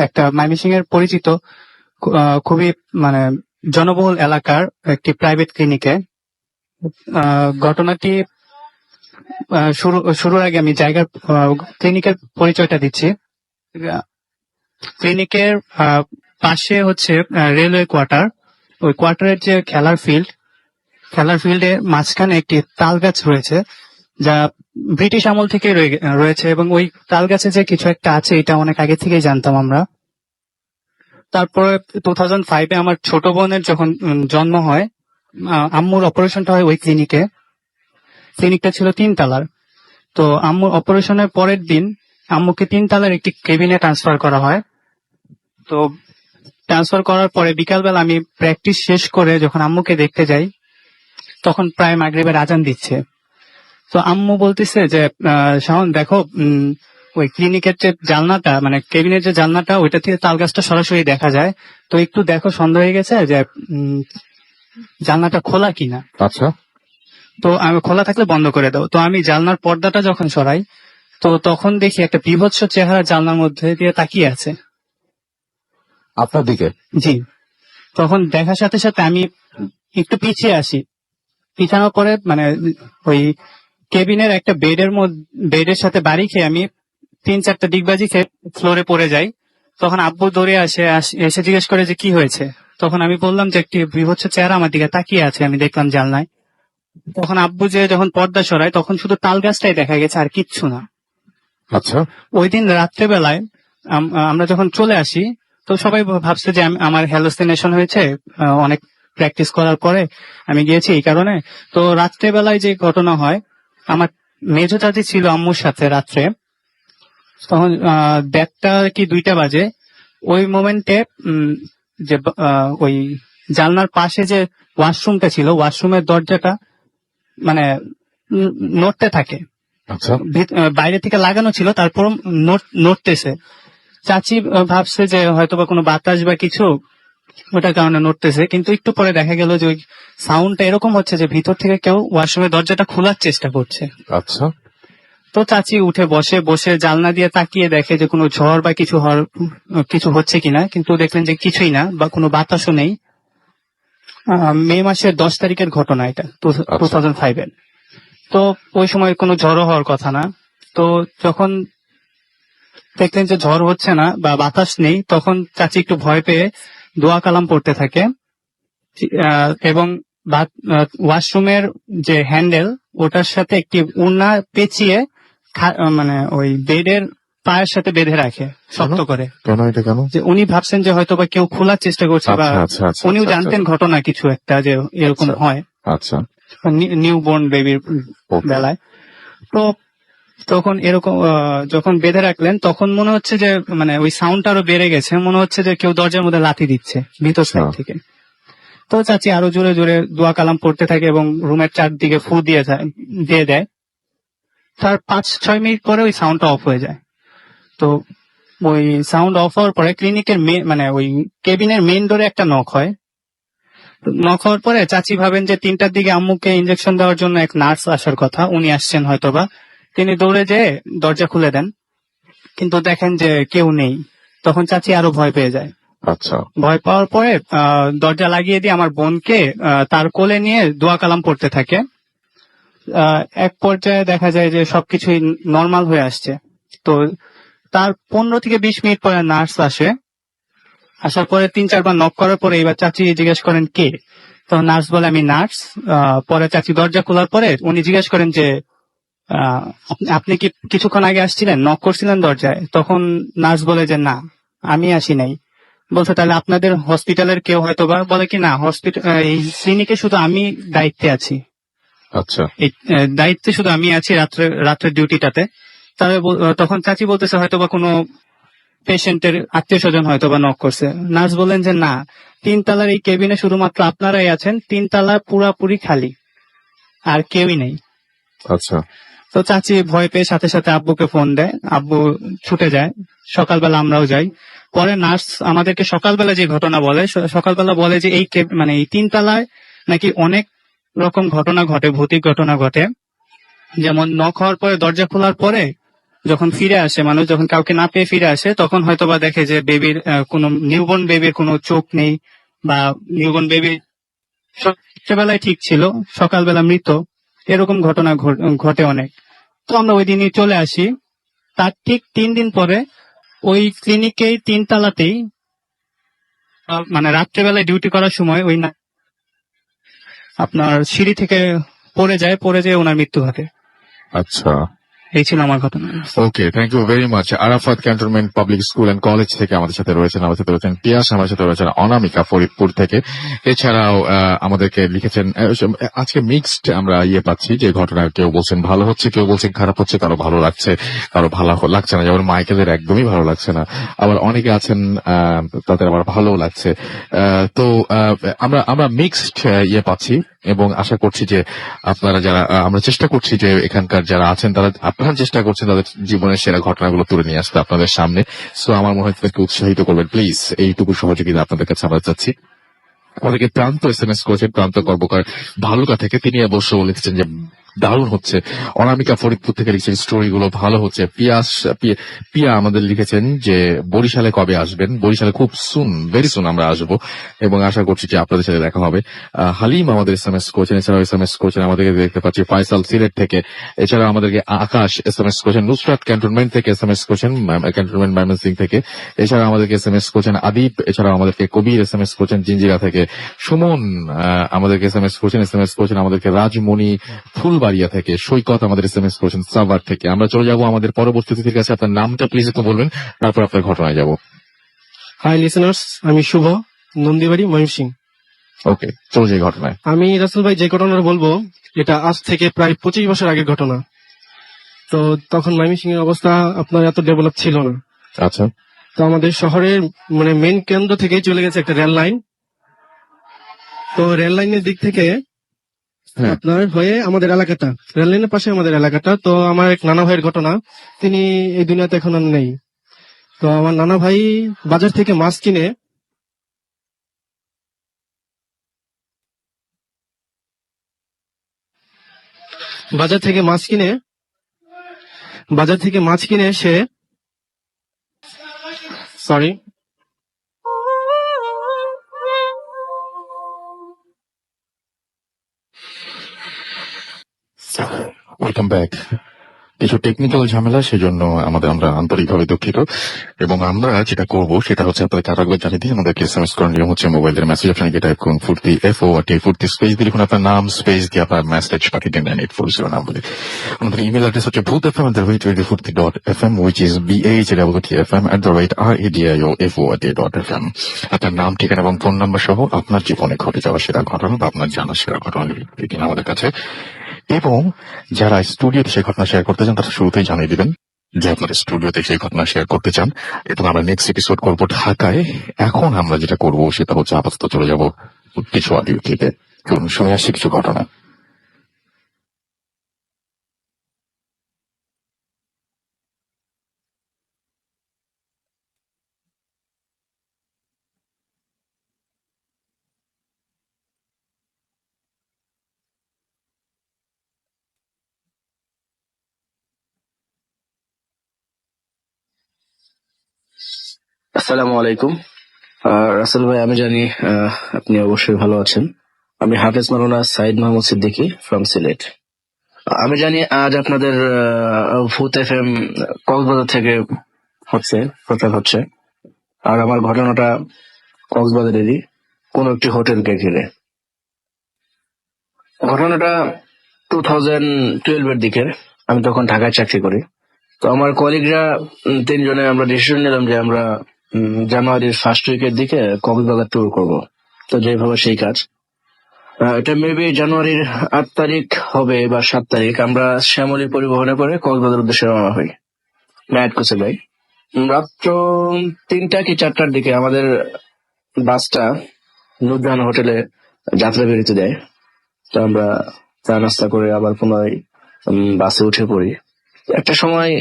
একটা ময়মনসিং এর পরিচিত খুবই মানে জনবহুল এলাকার একটি প্রাইভেট ক্লিনিকে। ঘটনাটি শুরুর আগে আমি জায়গার ক্লিনিকের পরিচয়টা দিচ্ছি। ক্লিনিকের পাশে হচ্ছে রেলওয়ে কোয়ার্টার। ওই কোয়ার্টারের যে খেলার ফিল্ডের মাঝখানে একটি তাল গাছ রয়েছে, যা ব্রিটিশ আমল থেকে রয়েছে, এবং ওই তাল গাছে যে কিছু একটা আছে এটা অনেক আগে থেকেই জানতাম আমরা। তারপরে 2005-এ আমার ছোট বোনের যখন জন্ম হয়, আম্মুর অপারেশনটা হয় ওই ক্লিনিকে। ক্লিনিকটা ছিল 3 তলার। তো আম্মুর অপারেশনের পরের দিন আম্মুকে 3 তলার একটি কেবিনে ট্রান্সফার করা হয়। তো ট্রান্সফার করার পরে বিকালবেলা আমি প্র্যাকটিস শেষ করে যখন আম্মুকে দেখতে যাই, তখন প্রায় মাগরিবের আজান দিচ্ছে। তো আম্মু বলতেছে যে শাওন দেখো, ওই ক্লিনিকের যে জানলাটা, মানে কেবিনের যে জানলাটা, ওইটা থেকে তাল গাছটা সরাসরি দেখা যায়। তো একটু দেখো, সন্দেহ হয়ে গেছে যে জানলাটা খোলা কিনা। আচ্ছা, তো আমি খোলা থাকলে বন্ধ করে দাও। তো আমি জানলার পর্দাটা যখন সরাই, তো তখন দেখি একটা বিভৎস চেহারা জানলার মধ্যে দিয়ে তাকিয়ে আছে আপনার দিকে। জি। তখন দেখার সাথে সাথে আমি একটু পিছিয়ে আসি। পিছানোর পরে মানে ওই কেবিনের একটা বেডের সাথে বাড়ি খেয়ে আমি 3-4টা ডিগবাজি খেয়ে ফ্লোরে পড়ে যাই। তখন আব্বু দৌড়ে এসে জিজ্ঞেস করে যে কি হয়েছে। তখন আমি বললাম যে একটি বিভৎস চেহারা আমার দিকে তাকিয়ে আছে, আমি দেখলাম জানলায়। তখন আব্বু যে যখন পর্দা সরায়, তখন শুধু তাল গাছটাই দেখা গেছে, আর কিচ্ছু না। আচ্ছা, ওই দিন রাত্রেবেলায় আমরা যখন চলে আসি, তো সবাই ভাবছে যে আমার হ্যালোসিনেশন হয়েছে, অনেক প্র্যাকটিস করার পরে আমি গিয়েছি এই কারণে। তো রাত্রেবেলায় যে ঘটনা হয়, আমার মেজো চাচি ছিল আম্মুর সাথে রাত্রে। তখন 1:30 কি 2টা বাজে। ওই মোমেন্টে যে ওই জানলার পাশে যে ওয়াশরুমটা ছিল, ওয়াশরুমের দরজাটা মানে নড়তে থাকে। আচ্ছা, বাইরে থেকে লাগানো ছিল, তারপর নড়তেছে। চাচি ভাবছে যে হয়তোবা কোনো বাতাস বা কিছু, ওটার কারণে নড়তেছে। কিন্তু একটু পরে দেখা গেল যে ওই সাউন্ডটা এরকম হচ্ছে যে ভিতর থেকে কেউ ওয়াশরুমের দরজাটা খোলার চেষ্টা করছে। আচ্ছা। তো চাচি উঠে বসে জানলা দিয়ে তাকিয়ে দেখে যে কোনো ঝড় বা কিছু হচ্ছে কিনা, কিন্তু দেখলেন যে কিছুই না, বা কোনো বাতাসও নেই। মে মাসের 10 তারিখের ঘটনা এটা, 2005-এর। তো ওই সময় কোনো ঝড়ও হওয়ার কথা না। তো যখন দেখলেন যে ঝড় হচ্ছে না বা বাতাস নেই, তখন চাচি একটু ভয় পেয়ে দোয়া কালাম পড়তে থাকে। এবং ওয়াশরুমের যে হ্যান্ডেল, ওটার সাথে একটি উন্না পেঁচিয়ে মানে ওই বেডের পায়ের সাথে বেঁধে রাখে শক্ত করে। কেন এটা কেন? যে উনি ভাবছেন যে হয়তো বা কেউ খোলার চেষ্টা করছে, বা উনিও জানতেন ঘটনা কিছু একটা যে এরকম হয়। আচ্ছা, নিউ বর্ন বেবির বেলায়। তো তখন এরকম যখন বেঁধে রাখলেন, তখন মনে হচ্ছে যে মানে ওই সাউন্ডটা আরো বেড়ে গেছে, মনে হচ্ছে যে কেউ দরজার মধ্যে লাথি দিচ্ছে ভিতর সাইড থেকে। তো চাচি আরো জোরে জোরে দোয়া কালাম পড়তে থাকে এবং রুমের চারদিকে ফু দিয়ে দেয়। তার 5-6 মিনিট পরে ওই সাউন্ডটা অফ হয়ে যায়। তো ওই সাউন্ড অফ হওয়ার পরে ক্লিনিকের মানে ওই কেবিনের মেইন ডোরে একটা নক হয়। নক হওয়ার পরে চাচি ভাবেন যে 3টার দিকে আম্মুকে ইনজেকশন দেওয়ার জন্য এক নার্স আসার কথা, উনি আসছেন হয়তোবা। তিনি দৌড়ে যেয়ে দরজা খুলে দেন, কিন্তু দেখেন যে কেউ নেই। তখন চাচি আরো ভয় পেয়ে যায়। আচ্ছা ভয় পাওয়ার পরে দরজা লাগিয়ে দিয়ে আমার বোনকে তার কোলে নিয়ে দোয়া কালাম পড়তে থাকে। এক পর্যায়ে দেখা যায় যে সবকিছুই নর্মাল হয়ে আসছে। তো তার 15 থেকে 20 মিনিট পরে নার্স আসে। আসার পরে 3-4 বার নক করার পরে এবার চাচি জিজ্ঞেস করেন কে। তো নার্স বলে আমি নার্স। পরে চাচি দরজা খোলার পরে উনি জিজ্ঞেস করেন যে আপনি কি কিছুক্ষণ আগে আসছিলেন, নক করছিলেন দরজায়? তখন নার্স বলে যে না, আমি আসি নাই। বলছে তাহলে আপনাদের হসপিটালের কেউ হয়তো বা, বলে কি না হসপিটাল এই ক্লিনিকে শুধু আমি দায়িত্বে আছি, আচ্ছা এই দায়িত্বে শুধু আমি আছি রাত্রের ডিউটিটাতে। তাহলে তখন চাচি বলতেছে হয়তো বা কোনো পেশেন্টের আত্মীয় স্বজন হয়তো বা নক করছে। নার্স বলেন যে না, 3 তলার এই কেবিনে শুধুমাত্র আপনারাই আছেন, 3 তলা পুরাপুরি খালি, আর কেউই নেই। আচ্ছা তো চাচি ভয় পেয়ে সাথে সাথে আব্বুকে ফোন দেয়, আব্বু ছুটে যায়। সকালবেলা আমরাও যাই। পরে নার্স আমাদেরকে সকালবেলা যে ঘটনা বলে, সকালবেলা বলে যে এই মানে এই 3 তলায় নাকি অনেক রকম ঘটনা ঘটে, ভৌতিক ঘটনা ঘটে। যেমন নক হওয়ার পরে দরজা খোলার পরে যখন ফিরে আসে মানুষ, যখন কাউকে না পেয়ে ফিরে আসে, তখন হয়তোবা দেখে যে বেবির কোনো নিউবর্ন বেবির কোনো চোখ নেই, বা নিউবর্ন বেবি ছোটবেলায় ঠিক ছিল, সকালবেলা মৃত। এরকম ঘটনা ঘটে অনেক। তো আমরা ওই দিনই চলে আসি। তার ঠিক 3 দিন পরে ওই ক্লিনিকেই 3 তলাতেই মানে রাত্রেবেলায় ডিউটি করার সময় ওই আপনার সিঁড়ি থেকে পড়ে যায় ওনার মৃত্যু ঘটে। আচ্ছা এই ছিল আমার ঘটনা। Okay, thank you very much. Arafat cantonment public school and college থেকে আমাদের সাথে রয়েছেন পিয়াস, আমাদের সাথে রয়েছেন অনামিকা ফরিদপুর থেকে। এছাড়াও আমাদেরকে লিখেছেন আজকে মিক্সড আমরা পাচ্ছি যে ঘটনা, কেউ বলছেন ভালো হচ্ছে, কেউ বলছেন খারাপ হচ্ছে, কারো ভালো লাগছে, কারো ভালো লাগছে না। যেমন মাইকেলের একদমই ভালো লাগছে না, আবার অনেকে আছেন তাদের আবার ভালো লাগছে। তো আমরা আমরা মিক্সড পাচ্ছি, এবং আশা করছি যে আপনারা যারা আমরা চেষ্টা করছি যে এখানকার যারা আছেন তারা আপনারা চেষ্টা করছেন তাদের জীবনের সেরা ঘটনাগুলো তুলে নিয়ে আসতে আপনাদের সামনে। সো আমার মনে হয় তাদেরকে উৎসাহিত করবেন প্লিজ, এইটুকু সহযোগিতা আপনাদের কাছে আমরা চাচ্ছি। আমাদেরকে প্রান্ত SMS করেছেন, প্রান্ত কর্মকার ভালুকা থেকে। তিনি অবশ্য লিখছেন যে দারুণ হচ্ছে। অনামিকা ফরিদপুর থেকে লিখছেন স্টোরি গুলো ভালো হচ্ছে। পিয়া আমাদের লিখেছেন যে বরিশালে কবে আসবেন? বরিশালে খুব সুন, ভেরি সুন আমরা আসবো, এবং আশা করছি যে আপনাদের সাথে দেখা হবে। হালিম আমাদের SMS করেছেন, এছাড়াও SMS করেছেন আমাদেরকে দেখতে পাচ্ছি ফয়সাল সিলেট থেকে। এছাড়াও আমাদেরকে আকাশ SMS করেছেন, নুসরাত ক্যান্টনমেন্ট থেকে SMS করেছেন, ক্যান্টনমেন্ট ময়মনসিং থেকে। এছাড়াও আমাদেরকে SMS করেছেন আদিপ, এছাড়াও আমাদেরকে কবির SMS করেছেন জিঞ্জিরা থেকে। সুমন আমাদেরকে SMS করেছেন আমাদেরকে রাজমণি ফুলবাড়িয়া থেকে। সৈকত আমাদের SMS করেছেন সাভার থেকে। আমরা চলে যাব আমাদের পরবর্তী অতিথির কাছে। আপনার নামটা প্লিজ একটু বলবেন, তারপর আপনার ঘটনায় যাব। হাই লিসেনার্স, আমি শুভ, নন্দীবাড়ি, ময়মনসিংহ। ওকে, চলে যাই ঘটনায়। আমি রাসেল ভাই যে ঘটনাটা বলবো এটা আজ থেকে প্রায় 25 বছর আগের ঘটনা। তো তখন ময়মনসিংহের অবস্থা আপনার এত ডেভেলপ ছিল না। আচ্ছা তো আমাদের শহরের মানে মেন কেন্দ্র থেকেই চলে গেছে একটা রেল লাইন। তো রেল লাইনের দিক থেকে হ্যাঁ। আপনার হয়ে আমাদের এলাকাটা, রেল লাইনের পাশে আমাদের এলাকাটা। তো আমার এক নানা ভাইয়ের ঘটনা, তিনি এই দুনিয়াতে এখন আর নেই। তো আমার নানা ভাই বাজার থেকে মাছ কিনে বাজার থেকে মাছ কিনে সে সরি ওয়েলকাম ব্যাক। কিছু টেকনিক্যাল ঝামেলা, সেজন্য আমরা আন্তরিকভাবে দুঃখিত। এবং আমরা যেটা করব সেটা হচ্ছে আপনাদের কারাগুলো জানিয়ে দিই। আমাদেরকে SMS করার নিয়ম হচ্ছে মোবাইলের মেসেজ অপশনে গিয়ে টাইপ করুন ফুর্তি FORT, ফুর্তি স্পেস দিয়ে লিখুন আপনার নাম, স্পেস দিয়ে আপনার মেসেজ পাঠিয়ে দিন 9840 নাম বলে। আমাদের ইমেল অ্যাড্রেস হচ্ছে bhutfm@fuርቲ.fm, which is BHWTFM@RADIOFORT.fm। আপনার নাম, ঠিকানা এবং ফোন নাম্বার সহ আপনার জীবনে ঘটে যাওয়া সেরা ঘটনা বা আপনার জানা সেরা ঘটনা লিখে আমাদের কাছে। এবং যারা স্টুডিওতে সেই ঘটনা শেয়ার করতে চান তারা শুরুতেই জানিয়ে দিবেন যে আপনারা স্টুডিওতে সেই ঘটনা শেয়ার করতে চান। এবং আমরা নেক্সট এপিসোড করবো ঢাকায়। এখন আমরা যেটা করব সেটা হচ্ছে আপাতত চলে যাব কিছু অডিও ক্লিপে। চলুন শুনে আসি কিছু ঘটনা। আসসালামু আলাইকুম। রাসেল ভাই, আমি জানি আপনি অবশ্যই ভালো আছেন। আমি হাফেজ মাওলানা সাইদ মাহমুদ সিদ্দিকী ফ্রম সিলেট। আমি জানি আজ আপনাদের ভূত এফএম কক্সবাজার থেকে প্রচার হচ্ছে। আর আমার ঘটনাটা কক্সবাজারেরই কোন একটি হোটেলকে ঘিরে। ঘটনাটা 2012 এর দিকের। আমি তখন ঢাকায় চাকরি করি। তো আমার কলিগরা তিনজনে আমরা ডিসিশন নিলাম যে আমরা জানুয়ারির ফার্স্ট উইকের দিকে কক্সবাজার ট্যুর করব। তো যেভাবে সেই কাজ। এটা মেবি জানুয়ারির 8 তারিখ হবে বা 7 তারিখ। আমরা শ্যামলী পরিবহনে করে কক্সবাজার উদ্দেশ্যে রওনা হই, নাইট কোচে যাই। রাত্র 3টা কি 4টার দিকে আমাদের বাসটা নুরজাহান হোটেলে যাত্রা বিরতি দেয়। তো আমরা চা নাস্তা করে আবার পুনরায় বাসে উঠে পড়ি। একটা সময়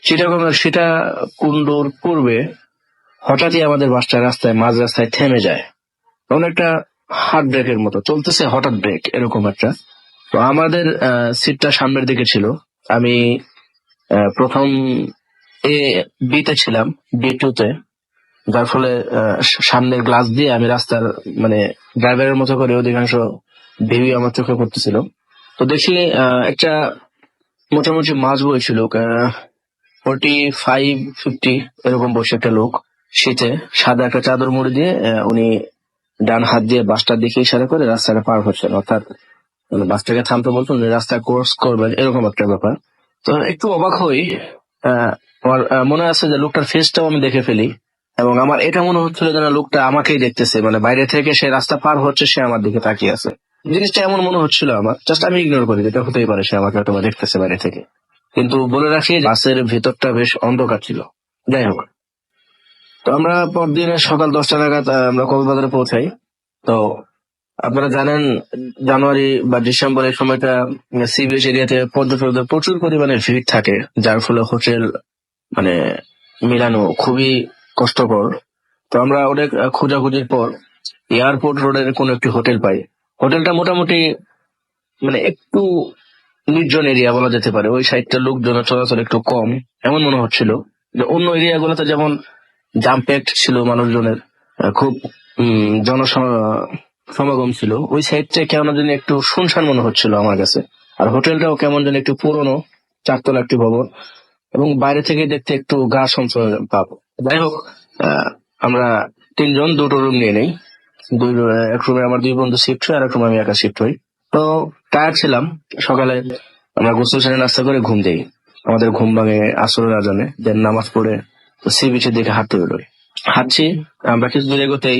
চিটাগংয়ের সীতাকুণ্ডুর পূর্বে হঠাৎই আমাদের বাসটা মাঝ রাস্তায় থেমে যায়। তখন একটা হার্ট ব্রেকের মতো চলতেছে, হঠাৎ ব্রেক এরকম একটা। তো আমাদের সিটটা সামনের দিকে ছিল। আমি প্রথম বিতে ছিলাম, B2-তে, যার ফলে সামনের গ্লাস দিয়ে আমি রাস্তার মানে ড্রাইভারের মতো করে অধিকাংশ ভিউ আমার চোখে পড়তেছিল। তো দেখি একটা মোটামুটি মাঝ বই ছিল, 45-50 এরকম বসে একটা লোক, শীতে সাদা একটা চাদর মুড়ি দিয়ে উনি ডান হাত দিয়ে বাসটার দিকে ইশারা করে রাস্তাটা পার হচ্ছেন, অর্থাৎ মানে বাসটাকে থামতে বলতো, উনি রাস্তা ক্রস করবেন, এরকম একটা ব্যাপার। তো একটু অবাক হই। আমার মনে আছে যে লোকটার ফেসটাও আমি দেখে ফেলি, এবং আমার এটা মনে হচ্ছিল যেন লোকটা আমাকেই দেখতেছে, মানে বাইরে থেকে সে রাস্তা পার হচ্ছে, সে আমার দিকে তাকিয়ে আছে। জিনিসটা এমন মনে হচ্ছিল আমার, জাস্ট আমি ইগনোর করি, যেটা হতেই পারে সে আমাকে হয়তো দেখতেছে বাইরে থেকে। কিন্তু বলে রাখি, বাসের ভিতরটা বেশ অন্ধকার ছিল। যাই হোক, তো আমরা পরদিন সকাল 10টা নাগাদ আমরা কক্সবাজারে পৌঁছাই। তো আপনারা জানেন, জানুয়ারি বা ডিসেম্বর এই সময়টা সি বিচ এরিয়াতে পর্যটকদের প্রচুর পরিমাণে ভিড় থাকে, যার ফলে হোটেল মানে মিলানো খুবই কষ্টকর। তো আমরা অনেক খোঁজাখুঁজির পর এয়ারপোর্ট রোডের কোনো একটি হোটেল পাই। হোটেলটা মোটামুটি মানে একটু নির্জন এরিয়া বলা যেতে পারে। ওই সাইডটা লোকজন চলাচল একটু কম এমন মনে হচ্ছিল। যে অন্য এরিয়া গুলোতে যেমন জাম প্যাকড ছিল মানুষজনের, খুব জনসমাগম ছিল, ওই সাইডটা কেমন যেন একটু শুনশান মনে হচ্ছিল আমার কাছে। আর হোটেলটাও কেমন যেন একটু পুরনো, 4তলা একটি ভবন, এবং বাইরে থেকে দেখতে একটু গা সঞ্চয় ভাব। যাই হোক, আমরা তিনজন দুটো রুম নিয়ে নেই। এক রুমে আমার 2 বন্ধু শিফট হয়, আর এক রুমে আমি একা শিফট হই। তো টায়ার্ড ছিলাম। সকালে আমরা গোসল সেরে নাস্তা করে ঘুম দেই। আমাদের ঘুম ভাঙে আসরের আজানে, দেন নামাজ পড়ে সি বিচের দিকে হাঁটতে বেরোই। হাঁটছি, আমরা কিছু দূর এগোতেই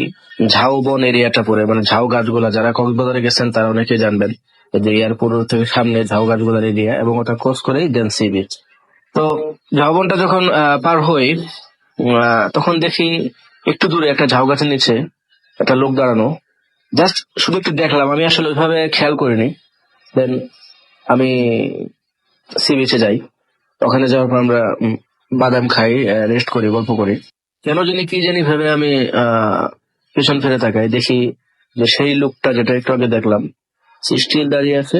ঝাউবন এরিয়াটা পড়ে, মানে ঝাউ গাছগুলা, যারা কক্সবাজারে গেছেন তারা অনেকেই জানবেন যে এয়ারপোর্ট থেকে সামনে ঝাউ গাছগুলার এরিয়া, এবং ওটা ক্রস করেই দেন সি বিচ। তো ঝাউবনটা যখন পার হই, তখন দেখি একটু দূরে একটা ঝাউ গাছের নিচে একটা লোক দাঁড়ানো। জাস্ট শুধু একটু দেখলাম, আমি আসলে ওইভাবে খেয়াল করিনি। দেন আমি সি বিচে যাই। ওখানে যাওয়ার পর আমরা বাদাম খাই, রেস্ট করি, গল্প করি। কেন জানি কি জানি ভেবে আমি পেছন ফিরে তাকাই, দেখি যে সেই লোকটা যেটা একটু আগে দেখলাম সে স্টিল দাঁড়িয়ে আছে,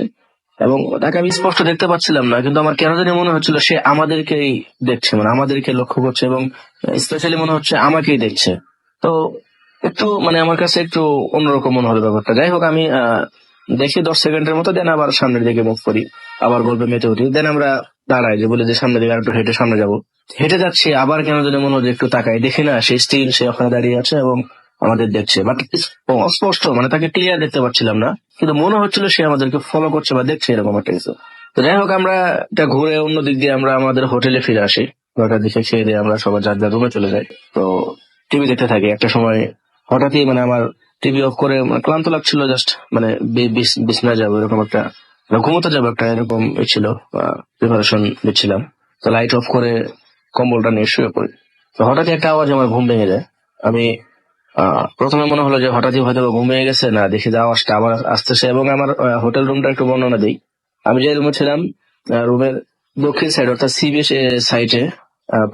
এবং তাকে আমি স্পষ্ট দেখতে পাচ্ছিলাম না, কিন্তু আমার কেন জানি মনে হচ্ছিল সে আমাদেরকেই দেখছে, মানে আমাদেরকে লক্ষ্য করছে, এবং স্পেশালি মনে হচ্ছে আমাকেই দেখছে। তো একটু মানে আমার কাছে একটু অন্যরকম মনে হলো ব্যাপারটা। যাই হোক, আমি দেখি 10 সেকেন্ডের মতো, দেন আবার সামনের দিকে মুভ করি, আবার গল্পে মেতে উঠি। দেন আমরা দাঁড়াই, যে বলে যে সামনের দিকে একটু হেঁটে সামনে যাবো। হেঁটে যাচ্ছি, আবার কেন জানি মনে হচ্ছে একটু তাকাই, দেখি না সে স্টিল সে ওখানে দাঁড়িয়ে আছে এবং আমাদের দেখছে, বাট অস্পষ্ট, মানে তাকে ক্লিয়ার দেখতে পাচ্ছিলাম না, কিন্তু মনে হচ্ছিল সে আমাদেরকে ফলো করছে বা দেখছে, এরকম একটা কিছু। তো যাই হোক, আমরা এটা ঘুরে অন্য দিক দিয়ে আমরা আমাদের হোটেলে ফিরে আসি। 9টার দিকে খেয়ে দিয়ে আমরা সবাই যার যার রুমে চলে যাই। তো টিভি দেখতে থাকি। একটা সময় হঠাৎই মানে আমার টিভি অফ করে, ক্লান্ত লাগছিল, জাস্ট মানে বিছনা যাবো এরকম একটা, ঘুমোতে যাবো একটা এরকম ছিল, প্রিপারেশন নিচ্ছিলাম। তো লাইট অফ করে কম্বলটা নিয়ে শুয়ে পড়ি। তো হঠাৎই একটা আওয়াজ, আমার ঘুম ভেঙে যায়। আমি প্রথমে মনে হলো যে হঠাৎই হয়তো ঘুম ভেঙে গেছে, না দেখি যে আওয়াজটা আবার আসতেছে। এবং আমার হোটেল রুমটা একটু বর্ণনা দিই। আমি যে রুমে ছিলাম, রুমের দক্ষিণ সাইড অর্থাৎ সি বিচ সাইডে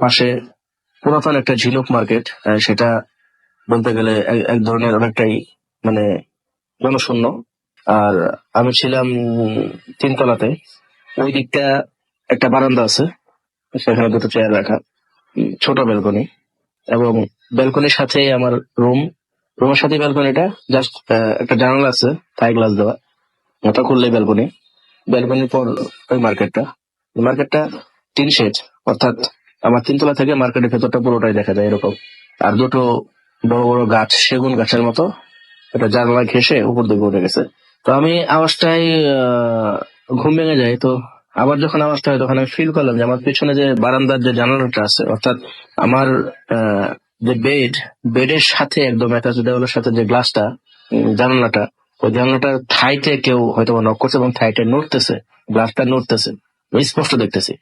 পাশে পুরাতন একটা ঝিনুক মার্কেট, সেটা বলতে গেলে এক ধরনের অনেকটাই মানে জনশূন্য। আর আমি ছিলাম 3তলাতে। ওই দিকটা একটা বারান্দা আছে, সেখানে দুটো চেয়ার রাখা, ছোট ব্যালকনি, এবং ব্যালকনির সাথে আমার রুমের সাথে ব্যালকনিটা, জাস্ট একটা জানালা আছে থাই গ্লাস দেওয়া, ওটা খুললে ব্যালকনির পর ওই মার্কেটটা টিন শেড, অর্থাৎ আমার 3 তলা থেকে মার্কেটের ভেতরটা পুরোটাই দেখা যায় এরকম। আর দুটো বড় বড় গাছ, সেগুন গাছের মতো, এটা জানালা ঘেঁষে উপর দিকে উঠে গেছে। তো আমি আওয়াজটাই ঘুম ভেঙে যায়। তো আবার যখন আওয়াজটা হয় তখন আমি ফিল করলাম যে আমার পিছনে যে বারান্দার যে জানালাটা আছে, অর্থাৎ আমার যে বেডের সাথে একদম অ্যাটাচ দেওয়ালের সাথে যে গ্লাসটা, জানালাটা, ওই জানালাটার থাইতে কেউ হয়তো নক করছে এবং থাইটে নড়তেছে, গ্লাসটা নড়তেছে, আমি স্পষ্ট দেখতেছি।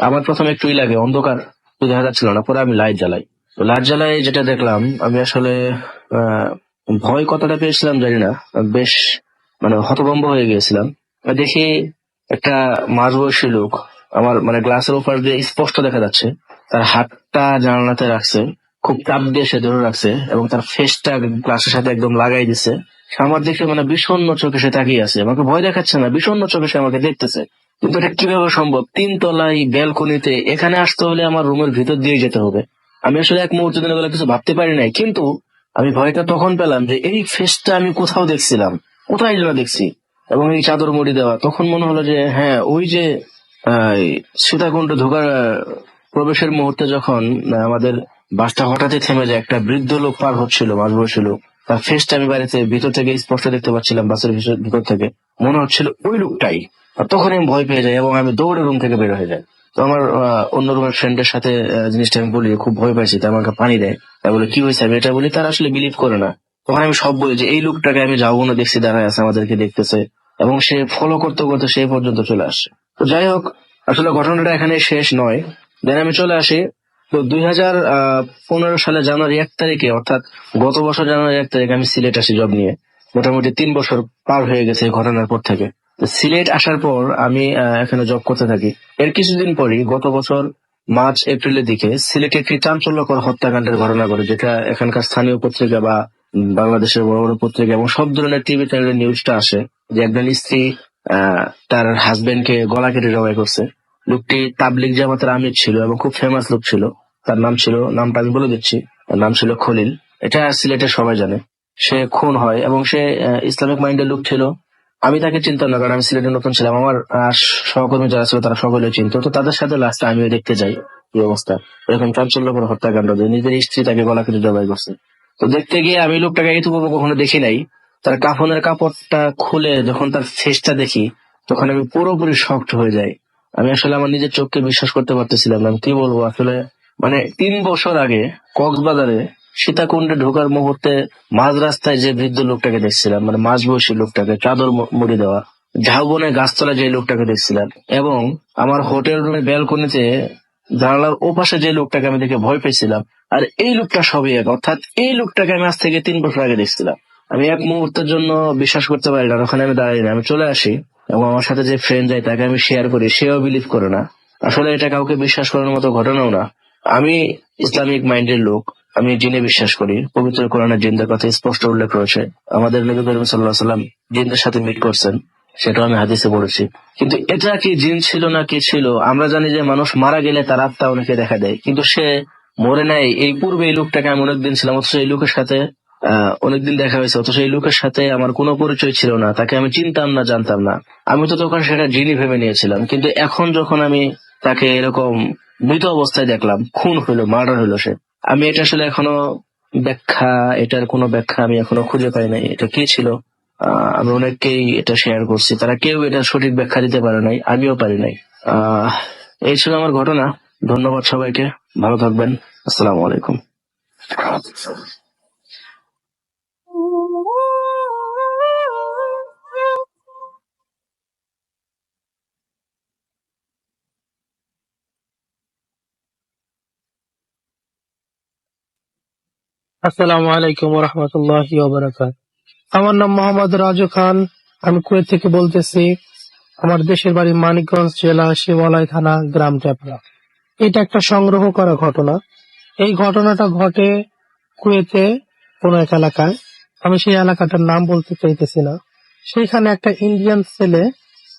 আমার প্রথমে একটু লাগে, অন্ধকার তো দেখা যাচ্ছিল না, পরে আমি লাইট জ্বালাই। তো লাইট জ্বালাই যেটা দেখলাম, আমি আসলে আহ ভয় কতটা পেয়েছিলাম জানি না, বেশ মানে হতভম্ব হয়ে গিয়েছিলাম। দেখি একটা মাঝবয়সী লোক আমার মানে গ্লাসের উপর দিয়ে স্পষ্ট দেখা যাচ্ছে, তার হাতটা জানালাতে রাখছে, খুব চাপ দিয়ে সে ধরে রাখছে এবং তার ফেসটা গ্লাসের সাথে একদম লাগাই দিছে। সে আমার দেখে মানে বিষণ্ণ চোখে সে তাকিয়ে আছে, আমাকে ভয় দেখাচ্ছে না, বিষণ্ণ চোখে সে আমাকে দেখতেছে। কিন্তু এটা কিভাবে সম্ভব? 3 তলায় ব্যালকনিতে, এখানে আসতে হলে আমার রুমের ভিতর দিয়ে যেতে হবে। আমি আসলে এক মুহূর্তে দিনের বেলা কিছু ভাবতে পারি নাই, কিন্তু আমি ভয়টা তখন পেলাম যে এই ফেসটা আমি কোথাও দেখছিলাম, কোথায় যেন দেখছি, এবং এই চাদর মুড়ি দেওয়া। তখন মনে হলো যে হ্যাঁ, ওই যে সীতাকুণ্ড ঢোকার প্রবেশের মুহূর্তে যখন আমাদের বাসটা হঠাৎই থেমে যায়, একটা বৃদ্ধ লোক পার হচ্ছিল, মাঝবয়সী লোক, তার ফেসটা আমি বাড়িতে ভিতর থেকে স্পষ্ট দেখতে পাচ্ছিলাম, বাসের ভিতর থেকে মনে হচ্ছিল ওই লোকটাই। আর তখন আমি ভয় পেয়ে যাই এবং আমি দৌড়ে রুম থেকে বের হয়ে যাই। তো আমার অন্য রুমের ফ্রেন্ডের সাথে জিনিসটা আমি বলি, খুব ভয় পাইছি, তাই আমাকে পানি দেয়, তাই বলে কি হয়েছে আমি এটা বলি, তারা আসলে বিলিভ করে না। তখন আমি সব বলি যে এই লোকটাকে আমি যাবো না, দেখছি দাঁড়ায় আছে, আমাদেরকে দেখতেছে, এবং সে ফলো করতে করতে সেই পর্যন্ত চলে আসছে। তো যাই হোক, আসলে ঘটনাটা এখানে শেষ নয়। দেন আমি চলে আসি। তো 2015 সালে জানুয়ারি 1 তারিখে, অর্থাৎ গত বছর জানুয়ারি 1 তারিখে আমি সিলেট আসি জব নিয়ে। মোটামুটি 3 বছর পার হয়ে গেছে এই ঘটনার পর থেকে। তো সিলেট আসার পর আমি এখানে জব করতে থাকি। এর কিছুদিন পরই গত বছর মার্চ এপ্রিলের দিকে সিলেটে একটি চাঞ্চল্যকর হত্যাকাণ্ডের ঘটনা ঘটে, যেটা এখানকার স্থানীয় পত্রিকা বা বাংলাদেশের বড় বড় পত্রিকা এবং সব ধরনের টিভি চ্যানেলের নিউজটা আসে যে একজন স্ত্রী তার হাজবেন্ডকে গলা কেটে জবাই করছে। লোকটি তাবলিগ জামাতের আমির ছিল এবং খুব ফেমাস লোক ছিল। তার নামটা আমি বলে দিচ্ছি, তার নাম ছিল খলিল। এটা সিলেটের সবাই জানে। সে খুন হয় এবং সে ইসলামিক মাইন্ডের লোক ছিল। আমি তাকে চিনতাম না, কারণ আমি সিলেটে নতুন ছিলাম। আমার সহকর্মী যারা ছিল তারা সকলে চিনতো। তো তাদের সাথে লাস্টে আমিও দেখতে যাই এই অবস্থা, এরকম চাঞ্চল্যকর হত্যাকাণ্ড যে নিজের স্ত্রী তাকে গলা কেটে জবাই করছে। তো দেখতে গিয়ে আমি লোকটাকে এইটুকু কখনো দেখি নাই। তার কাফনের কাপড়টা খুলে যখন তার ফেসটা দেখি, তখন আমি পুরোপুরি শকড হয়ে যাই। আমি আসলে আমার নিজের চোখকে বিশ্বাস করতে পারতেছিলাম না। আমি কি বলবো আসলে, মানে 3 বছর আগে কক্সবাজারে সীতাকুণ্ডে ঢোকার মুহূর্তে মাঝ রাস্তায় যে বৃদ্ধ লোকটাকে দেখছিলাম, মানে মাঝবয়সী লোকটাকে, চাদর মুড়ি দেওয়া, ঝাউবনে গাছতলায় যে লোকটাকে দেখছিলাম, এবং আমার হোটেল রুমে ব্যালকনিতে জানালার ওপাশে যে লোকটাকে আমি দেখে ভয় পেয়েছিলাম, আর এই লোকটা সবই এক। অর্থাৎ এই লোকটাকে আমি আজ থেকে 3 বছর আগে দেখছিলাম। আমি এক মুহূর্তের জন্য বিশ্বাস করতে পারি না। ওখানে আমি দাঁড়াই না, আমি চলে আসি এবং আমার সাথে যে ফ্রেন্ড যায় তাকে আমি শেয়ার করি, সেও বিলিভ করে না। আসলে এটা কাউকে বিশ্বাস করার মতো ঘটনাও না। আমি ইসলামিক মাইন্ডের লোক, আমি জিনে বিশ্বাস করি। পবিত্র কোরআনে জিনদের কথা স্পষ্ট উল্লেখ রয়েছে। আমাদের নবী করিম সাল্লাল্লাহু আলাইহি ওয়াসাল্লাম জিনদের সাথে মিট করছেন, সেটাও আমি হাদিসে পড়েছি। কিন্তু এটা কি জিন ছিল না কি ছিল? আমরা জানি যে মানুষ মারা গেলে তার আত্মা অনেকে দেখা দেয়, কিন্তু সে মরে নাই। এই পূর্বে এই লোকটাকে আমি অনেকদিন ছিলাম, অথচ এই লোকের সাথে অনেকদিন দেখা হয়েছে, অথচ এই লোকের সাথে আমার কোনো পরিচয় ছিল না, তাকে আমি চিনতাম না, জানতাম না। আমি তো তখন সেটা জিনই ভেবে নিয়েছিলাম। কিন্তু এখন যখন আমি তাকে এরকম মৃত অবস্থায় দেখলাম, খুন হইলো, মার্ডার হইলো সে, আমি এটা আসলে এখনো এটার কোনো ব্যাখ্যা আমি এখনো খুঁজে পাই নাই। এটা কি ছিল? আমি অনেককেই এটা শেয়ার করছি, তারা কেউ এটা সঠিক ব্যাখ্যা দিতে পারে নাই, আমিও পারি নাই। এই ছিল আমার ঘটনা। ধন্যবাদ সবাইকে, ভালো থাকবেন। আসসালামু আলাইকুম। আসসালামু আলাইকুম ওয়া রাহমাতুল্লাহি ওয়া বারাকাতুহু। আমার নাম মোহাম্মদ রাজু খান। আমি কুয়েত থেকে বলতেছি। আমার দেশের বাড়ি মানিকগঞ্জ জেলা শিবালয় থানা, গ্রাম টেপরা। এটা একটা সংগ্রহ করা ঘটনা। এই ঘটনাটা ঘটে কুয়েতে কোন এক এলাকায়। আমি সেই এলাকাটার নাম বলতে চাইতেছি না। সেখানে একটা ইন্ডিয়ান ছেলে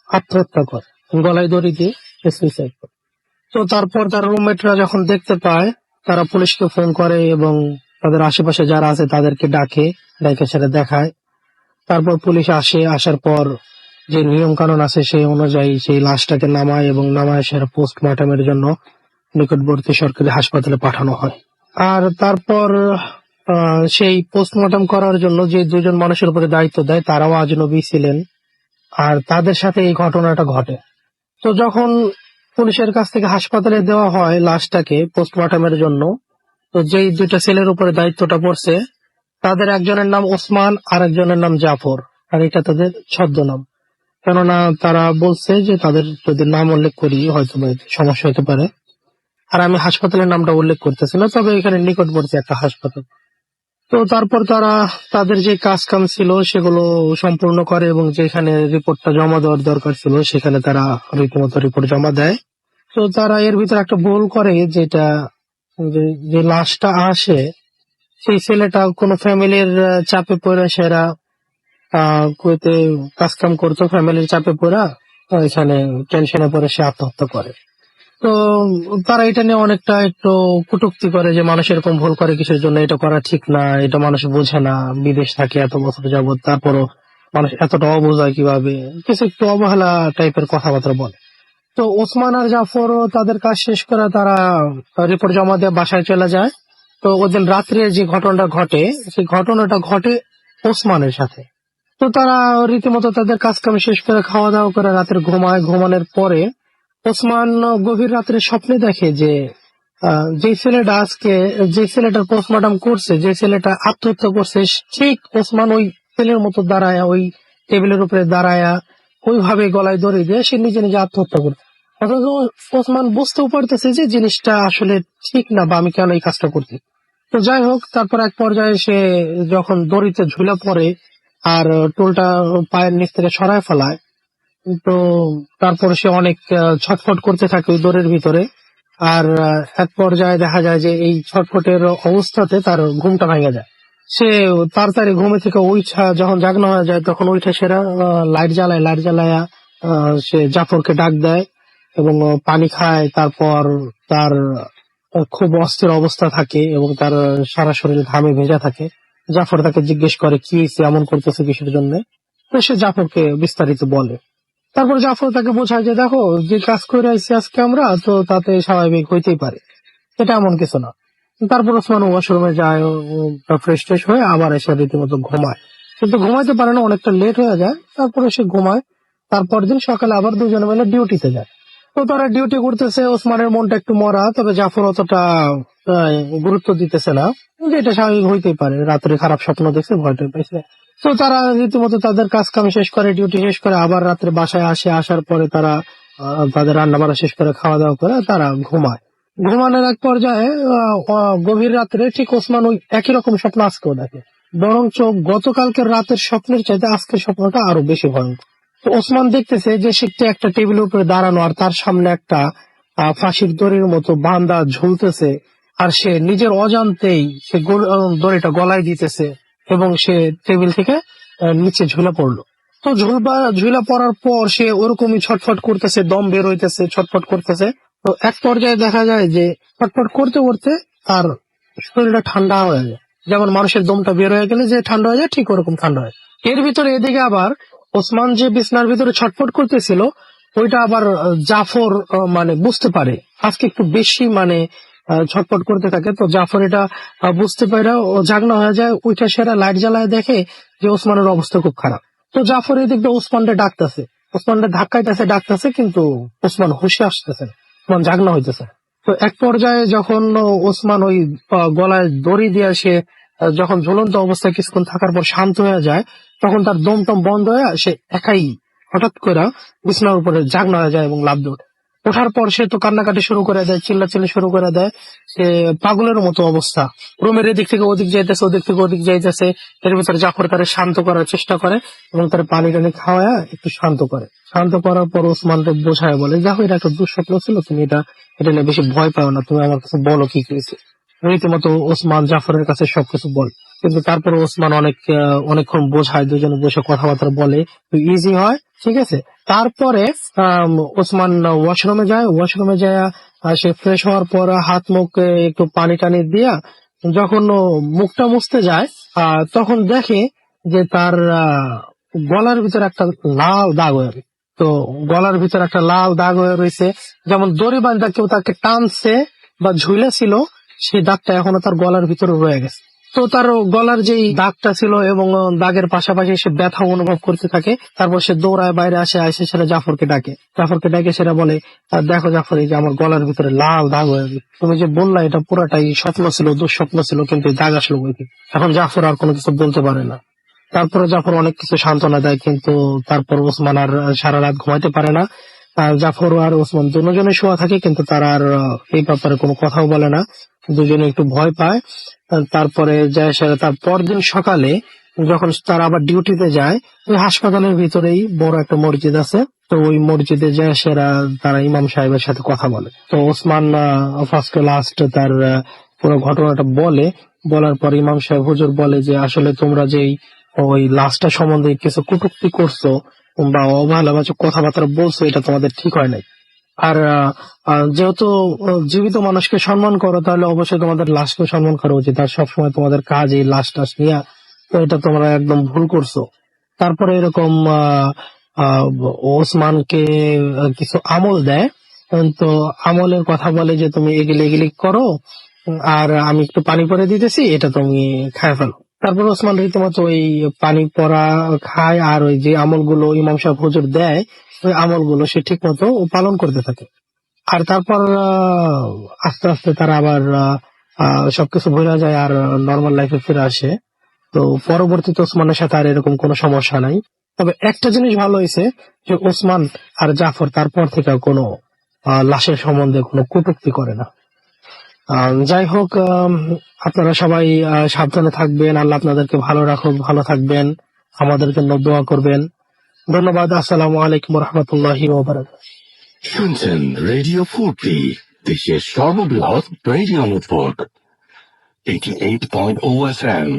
আত্মহত্যা করে, গলায় দড়ি দিয়ে সুইসাইড করে। তো তারপর তার রুমমেটরা যখন দেখতে পায়, তারা পুলিশকে ফোন করে এবং তাদের আশেপাশে যারা আছে তাদেরকে ডেকে সেটা দেখায়। তারপর পুলিশ আসে, আসার পর যে নিয়ম কানুন আছে সেই অনুযায়ী সেই লাশটাকে নামায় এবং নামায় সেটা পোস্টমর্টমের জন্য নিকটবর্তী সরকারি হাসপাতালে পাঠানো হয়। আর তারপর সেই পোস্টমর্টম করার জন্য যে দুজন মানুষের উপরে দায়িত্ব দেয় তারাও আজনবী ছিলেন, আর তাদের সাথে এই ঘটনাটা ঘটে। তো যখন পুলিশের কাছ থেকে হাসপাতালে দেওয়া হয় লাশটাকে পোস্টমর্টমের জন্য, তো যেই দুইটা ছেলের উপরে দায়িত্বটা পড়ছে তাদের একজনের নাম ওসমান আর একজনের নাম জাফর, আর এটা তাদের ছদ্মনাম। কেননা তারা বলছে যে তাদের যদি নাম উল্লেখ করি হয়তো সমস্যা হতে পারে। আর আমি হাসপাতালের নামটা উল্লেখ করতেছি না, তবে এখানে নিকটবর্তী একটা হাসপাতাল। তো তারপর তারা তাদের যে কাজ কাম ছিল সেগুলো সম্পূর্ণ করে এবং যেখানে রিপোর্টটা জমা দেওয়ার দরকার ছিল সেখানে তারা রীতিমতো রিপোর্ট জমা দেয়। তো তারা এর ভিতরে একটা ভুল করে, যেটা যে লাশটা আসে সেই ছেলেটা কোনো ফ্যামিলির চাপে পড়ে সেরা কুয়েতে কাজ কাম করতো, ফ্যামিলির চাপে পড়া এখানে টেনশনে পড়ে সে আত্মহত্যা করে। তো তারা এটা নিয়ে অনেকটা একটু কটূক্তি করে যে মানুষ এরকম ভুল করে কিসের জন্য, এটা করা ঠিক না, এটা মানুষ বোঝে না, বিদেশ থাকে এত বছর যাবত তারপরও মানুষ এতটা অবুঝ হয় কিভাবে, কিছু একটু অবহেলা টাইপের কথাবার্তা বলে। তো ওসমান আর জাফর তাদের কাজ শেষ করে তারা রিপোর্ট জমা দিয়ে বাসায় চলে যায়। তো ওদিন রাত্রে যে ঘটনাটা ঘটে সেই ঘটনাটা ঘটে ওসমানের সাথে। তো তারা রীতিমতো তাদের কাজ কাম শেষ করে খাওয়া দাওয়া করে রাতের ঘুমায়। ঘুমানোর পরে ওসমান গভীর রাত্রে স্বপ্নে দেখে যে যে ছেলেটার পোস্টমর্টম করছে, যে ছেলেটা আত্মহত্যা করছে, ঠিক ওসমান ওই ছেলের মতো দাঁড়ায়া, ওই টেবিলের উপরে দাঁড়ায়া ওইভাবে গলায় দড়ি দিয়ে সে নিজে নিজে আত্মহত্যা করছে। অথচ ওসমান বুঝতেও পারতেছে যে জিনিসটা আসলে ঠিক না বা আমি কেন এই কাজটা করছি। তো যাই হোক, তারপর এক পর্যায়ে সে যখন দড়িতে ঝুলে পড়ে আর টোলটা পায়ের নিচ থেকে সরায় ফেলায়, তো তারপর সে অনেক ছটফট করতে থাকে ওই দড়ির ভিতরে। আর এক পর্যায়ে দেখা যায় যে এই ছটফটের অবস্থাতে তার ঘুমটা ভেঙে যায়। সে তাড়াতাড়ি ঘুমে থেকে উঠা, যখন জাগনা হয়ে যায় তখন উঠে সেরা লাইট জ্বালায়া সে জাফরকে ডাক দেয় এবং পানি খায়। তারপর তার খুব অস্থির অবস্থা থাকে এবং তার সারা শরীর ঘামে ভেজা থাকে। জাফর তাকে জিজ্ঞেস করে কি হয়েছে, এমন করতেছে কিসের জন্য। তো সে জাফরকে বিস্তারিত বলে। তারপর জাফর তাকে বোঝায় যে দেখো, যে কাজ করে আসছি আজকে আমরা, তো তাতে স্বাভাবিক হইতেই পারে, এটা এমন কিছু না। তারপর ওসমান ওয়াশরুমে যায়, ফ্রেশ ট্রেশ হয়ে আবার এসে রীতিমতো ঘুমায়। কিন্তু ঘুমাইতে পারে না, অনেকটা লেট হয়ে যায়। তারপরে সে ঘুমায়। তারপর দিন সকালে আবার দুজনে মিলে ডিউটিতে যায়। তো তারা ডিউটি করতেছে, ওসমানের মনটা একটু মরা, তবে জাফর অতটা গুরুত্ব দিতেছে না, যে এটা স্বাভাবিক হইতেই পারে, রাত্রে খারাপ স্বপ্ন দেখছে, ভয়টা পাইছে। তো তারা রীতিমতো তাদের কাজ কাম শেষ করে, ডিউটি শেষ করে আবার রাত্রে বাসায় আসে। আসার পরে তারা তাদের রান্না বান্না শেষ করে খাওয়া দাওয়া করে তারা ঘুমায়। ঘুমানোর এক পর্যায়ে গভীর রাত্রে ঠিক ওসমান ওই একই রকম স্বপ্ন আজকেও দেখে, বরঞ্চ গতকালকের রাতের স্বপ্নের চাইতে আজকের স্বপ্নটা আরো বেশি ভয়ঙ্কর। তো ওসমান দেখতেছে যে সে একটা টেবিলের উপরে দাঁড়ানো, আর তার সামনে একটা ফাঁসির দড়ির মতো বান্দা ঝুলতেছে, আর সে নিজের অজান্তেই সে দড়িটা গলায় দিতেছে এবং সে টেবিল থেকে নিচে ঝুলে পড়লো। তো ঝুলে পড়ার পর সে ওরকমই ছটফট করতেছে, দম বের হইতেছে, ছটফট করতেছে। তো এক পর্যায়ে দেখা যায় যে ছটফট করতে করতে তার শরীরটা ঠান্ডা হয়ে যায়, যেমন মানুষের দমটা বের হয়ে গেলে যে ঠান্ডা হয়ে যায়, ঠিক ওরকম ঠান্ডা হয়। এর ভিতরে এদিকে আবার ওসমান যে বিছনার ভিতরে ছটফট করতেছিল ওইটা আবার জাফর মানে বুঝতে পারে, আজকে একটু বেশি মানে ছটফট করতে থাকে। তো জাফর এটা বুঝতে পারে, ও জাগনা হয়ে যায়, ওইটা সেরা লাইট জ্বালায় দেখে যে ওসমানের অবস্থা খুব খারাপ। তো জাফর এদিকে ওসমানটা ডাকতেছে, ওসমানটা ধাক্কাইতেছে, ডাকতেছে, কিন্তু ওসমান হুশে আসতেছে না, ওসমান জাগনা হইতেছে। তো এক পর্যায়ে যখন ওসমান ওই গলায় দড়ি দিয়ে সে যখন ঝুলন্ত অবস্থায় কিছুক্ষণ থাকার পর শান্ত হয়ে যায়, তখন তার দম টম বন্ধ হয়ে সে একাই হঠাৎ করে বিছানার উপরে জাগনা হয়ে যায় এবং লাফ দিয়ে ওঠে। ওঠার পর সে তো কান্নাকাটি শুরু করে দেয়, চিল্লাচিল্লি শুরু করে দেয়, সে পাগলের মতো অবস্থা, রুমের এদিক থেকে ওদিক যাইতেছে, ওদিক থেকে ওদিক যাইতেছে। এর ভিতরে জাফর তারে শান্ত করার চেষ্টা করে এবং তার পানি টানি খাওয়ায় একটু শান্ত করে। শান্ত করার পর ওসমানকে বোঝায়, বলে দেখো এটা একটা দুঃস্বপ্ন ছিল, তুমি এটা নিয়ে বেশি ভয় পাও না, তুমি আমার কাছে বলো কি করেছে। রীতিমতো ওসমান জাফরের কাছে সবকিছু বল, কিন্তু তারপরে ওসমান অনেকক্ষণ বোঝায়, দুজনে বসে কথাবার্তা বলে, ইজি হয়, ঠিক আছে। তারপরে ওসমান ওয়াশরুমে যায়, সে ফ্রেশ হওয়ার পর হাত মুখ একটু পানি টানি দিয়া যখন ও মুখটা মুছতে যায় তখন দেখে যে তার গলার ভিতরে একটা লাল দাগ হয়ে রয়েছে। তো গলার ভিতরে একটা লাল দাগ হয়ে রয়েছে, যেমন দড়ি বাঁধা কেউ তাকে টানছে বা ঝুলেছিল, সেই দাগটা এখনো তার গলার ভিতরে রয়ে গেছে। তো তার গলার যেই দাগটা ছিল এবং দাগের পাশাপাশি সে ব্যথা অনুভব করতে থাকে। তারপর সে দৌড়ায় বাইরে এসে সেটা জাফরকে ডাকে সেটা বলে, দেখো জাফর, এই যে আমার গলার ভিতরে লাল দাগ হয়ে গেছে, তুমি যে বললা এটা পুরাটাই স্বপ্ন ছিল, দুঃস্বপ্ন ছিল, কিন্তু এই দাগ আসলো বই কি। এখন জাফর আর কোনো কিছু বলতে পারে না। তারপরে জাফর অনেক কিছু সান্ত্বনা দেয়, কিন্তু তারপর ওসমান আর সারা রাত ঘুমাইতে পারে না। আর জাফর আর ওসমান দুজনে শোয়া থাকে, কিন্তু তারা আর এই ব্যাপারে কোনো কথাও বলে না, দুজনে একটু ভয় পায়। তারপরে যায় সে, তার পরদিন সকালে যখন তারা আবার ডিউটিতে যায়, ওই হাসপাতালের ভিতরেই বড় একটা মসজিদ আছে। তো ওই মসজিদে যায় তারা ইমাম সাহেবের সাথে কথা বলে। তো ওসমান ফার্স্ট লাস্ট তার পুরো ঘটনাটা বলার পর ইমাম সাহেব হুজুর বলে যে আসলে তোমরা যেই ওই লাশটা সম্বন্ধে কিছু কটূক্তি করছো বা অবহেলাবাচক কথাবার্তা বলছো, এটা তোমাদের ঠিক হয় নাই। আর যেহেতু জীবিত মানুষকে সম্মান করো, তাহলে অবশ্যই তোমাদের লাশকে সম্মান করা উচিত। আর সবসময় তোমাদের কাজ এই লাশ টাশ নিয়ে, তো এটা তোমরা একদম ভুল করছো। তারপরে এরকম ওসমানকে কিছু আমল দেয়। তো আমলের কথা বলে যে তুমি এগুলি করো, আর আমি একটু পানি পরে দিতেছি, এটা তুমি খায় ফেলো। তারপর ওসমান রীতিমতো ওই পানি পরা খায়, আর ওই যে আমলগুলো ইমাম সাহেব হুজুর দেয়, ওই আমলগুলো সে ঠিক মতো পালন করতে থাকে। আর তারপর আস্তে আস্তে তারা আবার সবকিছু ভুলে যায় আর নর্মাল লাইফে ফিরে আসে। তো পরবর্তীতে ওসমানের সাথে আর এরকম কোনো সমস্যা নাই। তবে একটা জিনিস ভালো হয়েছে যে ওসমান আর জাফর তারপর থেকে কোনো লাশের সম্বন্ধে কোনো কটূক্তি করে না। যাই হোক, আপনারা সবাই সাবধানে থাকবেন, আল্লাহ আপনাদেরকে ভালো রাখুক, ভালো থাকবেন, আমাদের জন্য দোয়া করবেন। ধন্যবাদ। আসসালামু আলাইকুম রহমতুল্লাহি ওয়া বারাকাতুহু। শুনছেন রেডিও 40, দেশের সর্ববৃহৎ radio network 88.0 FM.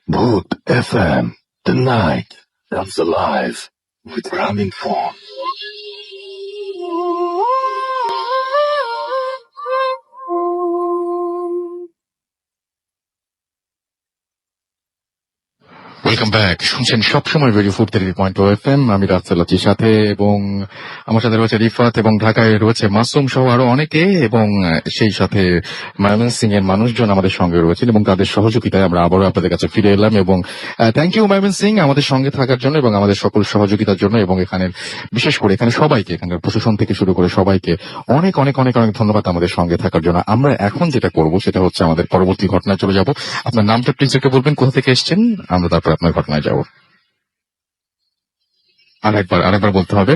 Bhoot FM, the night that's alive with Ramin Fawn. Welcome back. শুনছেন সবসময় রেডিও 43.0 FM। আমি রাফসালাতির সাথে, এবং আমার সাথে রয়েছে রিফাত, এবং ঢাকায় রয়েছে মাসুম সহ আরো অনেকে, এবং সেই সাথে ময়মনসিং এর মানুষজন আমাদের সঙ্গে রয়েছেন, এবং তাদের সহযোগিতায় আমরা আবারও আপনাদের কাছে ফিরে এলাম। এবং থ্যাংক ইউ ময়মনসিং আমাদের সঙ্গে থাকার জন্য এবং আমাদের সকল সহযোগিতার জন্য, এবং এখানের বিশেষ করে এখানে সবাইকে, এখানকার প্রশাসন থেকে শুরু করে সবাইকে অনেক অনেক অনেক অনেক ধন্যবাদ আমাদের সঙ্গে থাকার জন্য। আমরা এখন যেটা করব সেটা হচ্ছে আমাদের পরবর্তী ঘটনায় চলে যাব। আপনার নামটা প্লিজ একটু বলবেন, কোথা থেকে এসেছেন, আমরা তারপর আপনার ঘটনায় যাব। আরেকবার বলতে হবে।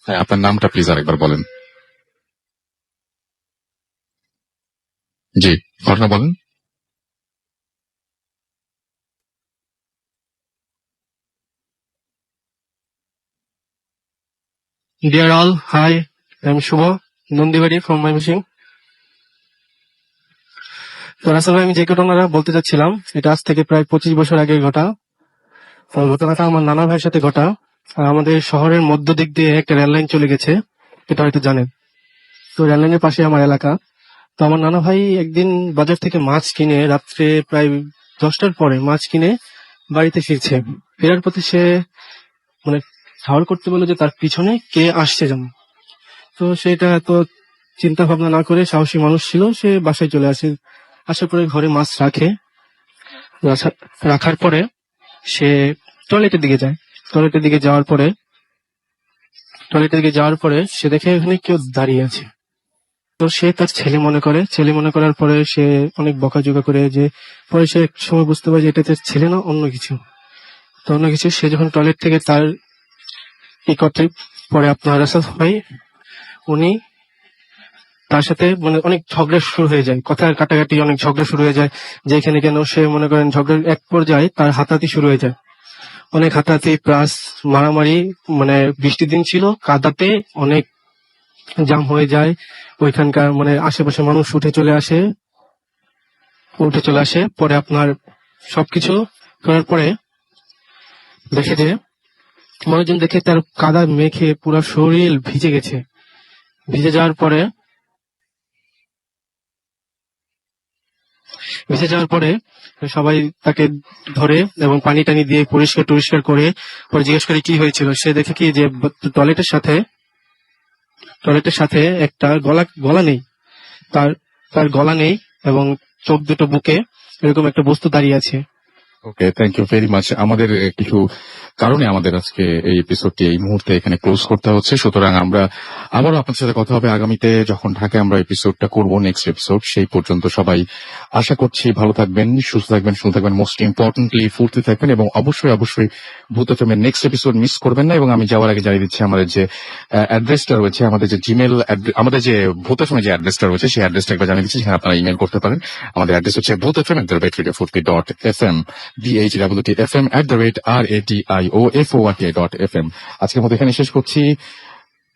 হ্যাঁ, আপনার নামটা প্লিজ আরেকবার বলেন। জি, ঘটনা বলেন। Dear all, hi, I am Shubho Nandibari from Mymensingh. তো রাসেল ভাই, আমি যে ঘটনাটা বলতে চাচ্ছিলাম, এটা আজ থেকে প্রায় 25 বছর আগে ঘটা। তো ঘটনাটা আমার নানা ভাইয়ের সাথে ঘটা। আমাদের শহরের মধ্য দিক দিয়ে একটা রেল লাইন চলে গেছে, এটা হয়তো জানেন। তো রেল লাইনের পাশে আমার এলাকা। তো আমার নানা ভাই একদিন বাজার থেকে মাছ কিনে, রাত্রে প্রায় 10টার পরে মাছ কিনে বাড়িতে ফিরছে। ফেরার পথে সে মানে ঠাউর করতে বললো যে তার পিছনে কে আসছে যেন। তো সেটা তো চিন্তা ভাবনা না করে, সাহসী মানুষ ছিল, সে বাসায় চলে আসে। আসার পরে ঘরে মাছ রাখার পরে সে টয়লেটের দিকে যায়। টয়লেটের দিকে যাওয়ার পরে সে দেখে এখানে কেউ দাঁড়িয়ে আছে। তো সে তার ছেলে মনে করার পরে সে অনেক বকাঝকা করে, যে পরে সে এক সময় বুঝতে পারে যে এটা তার ছেলে না, অন্য কিছু। তো অন্য কিছু সে যখন টয়লেট থেকে তার করতে, পরে আপনার রাসেল ভাই উনি তার সাথে মানে অনেক ঝগড়া শুরু হয়ে যায়, কথার কাটাকাটি, অনেক ঝগড়া শুরু হয়ে যায়। যেখানে কেন সে মনে করেন ঝগড়ার এক পর্যায়ে তার হাতাহাতি শুরু হয়ে যায়, অনেক হাতাহাতি প্লাস মারামারি। মানে বৃষ্টির দিন ছিল, কাদাতে অনেক জাম হয়ে যায় ওইখানকার, মানে আশেপাশে মানুষ উঠে চলে আসে। পরে আপনার সবকিছু করার পরে দেখে যে মানুষজন দেখে তার কাদা মেখে পুরো শরীর ভিজে গেছে। ভিজে যাওয়ার পরে ভেসে যাওয়ার পরে সবাই তাকে ধরে এবং পানি টানি দিয়ে পরিষ্কার টরিষ্কার করে পরে জিজ্ঞেস করে কি হয়েছিল। সে দেখে কি যে টয়লেটের সাথে একটা গলা নেই, তার গলা নেই এবং চোখ দুটো বুকে এরকম একটা বস্তু দাঁড়িয়ে আছে। ওকে, থ্যাংক ইউ ভেরি মাচ। আমাদের কিছু কারণে আমাদের আজকে এই এপিসোডটি এই মুহূর্তে এখানে ক্লোজ করতে হচ্ছে, সুতরাং আমরা আবারও আপনার সাথে কথা হবে আগামীতে যখন ঢাকায় আমরা এপিসোডটা করবো, নেক্সট এপিসোড। সেই পর্যন্ত সবাই আশা করছি ভালো থাকবেন, সুস্থ থাকবেন, শুনতে থাকবেন, মোস্ট ইম্পর্টেন্টলি ফুর্তি থাকবেন এবং অবশ্যই ভূত এফএমের নেক্সট এপিসোড মিস করবেন না। এবং আমি যাওয়ার আগে জানিয়ে দিচ্ছি আমাদের যে অ্যাড্রেসটা রয়েছে, আমাদের যে জিমেল, আমাদের যে ভূত এফএমের যে অ্যাড্রেসটা রয়েছে সেই অ্যাড্রেসটা একবার জানিয়ে দিচ্ছি, যেখানে আপনারা ইমেল করতে পারেন। আমাদের অ্যাড্রেস হচ্ছে bhutfm@radiofurti.fm, bhwtfm@radiofurti.fm। আজকের মতো এখানে শেষ করছি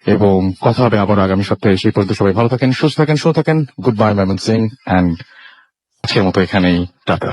এবং কথা হবে আবার আগামী সপ্তাহে। সেই পর্যন্ত সবাই ভালো থাকেন, সুস্থ থাকেন, গুড বাই ময়মনসিং, এন্ড আজকের মতো এখানেই টাটা।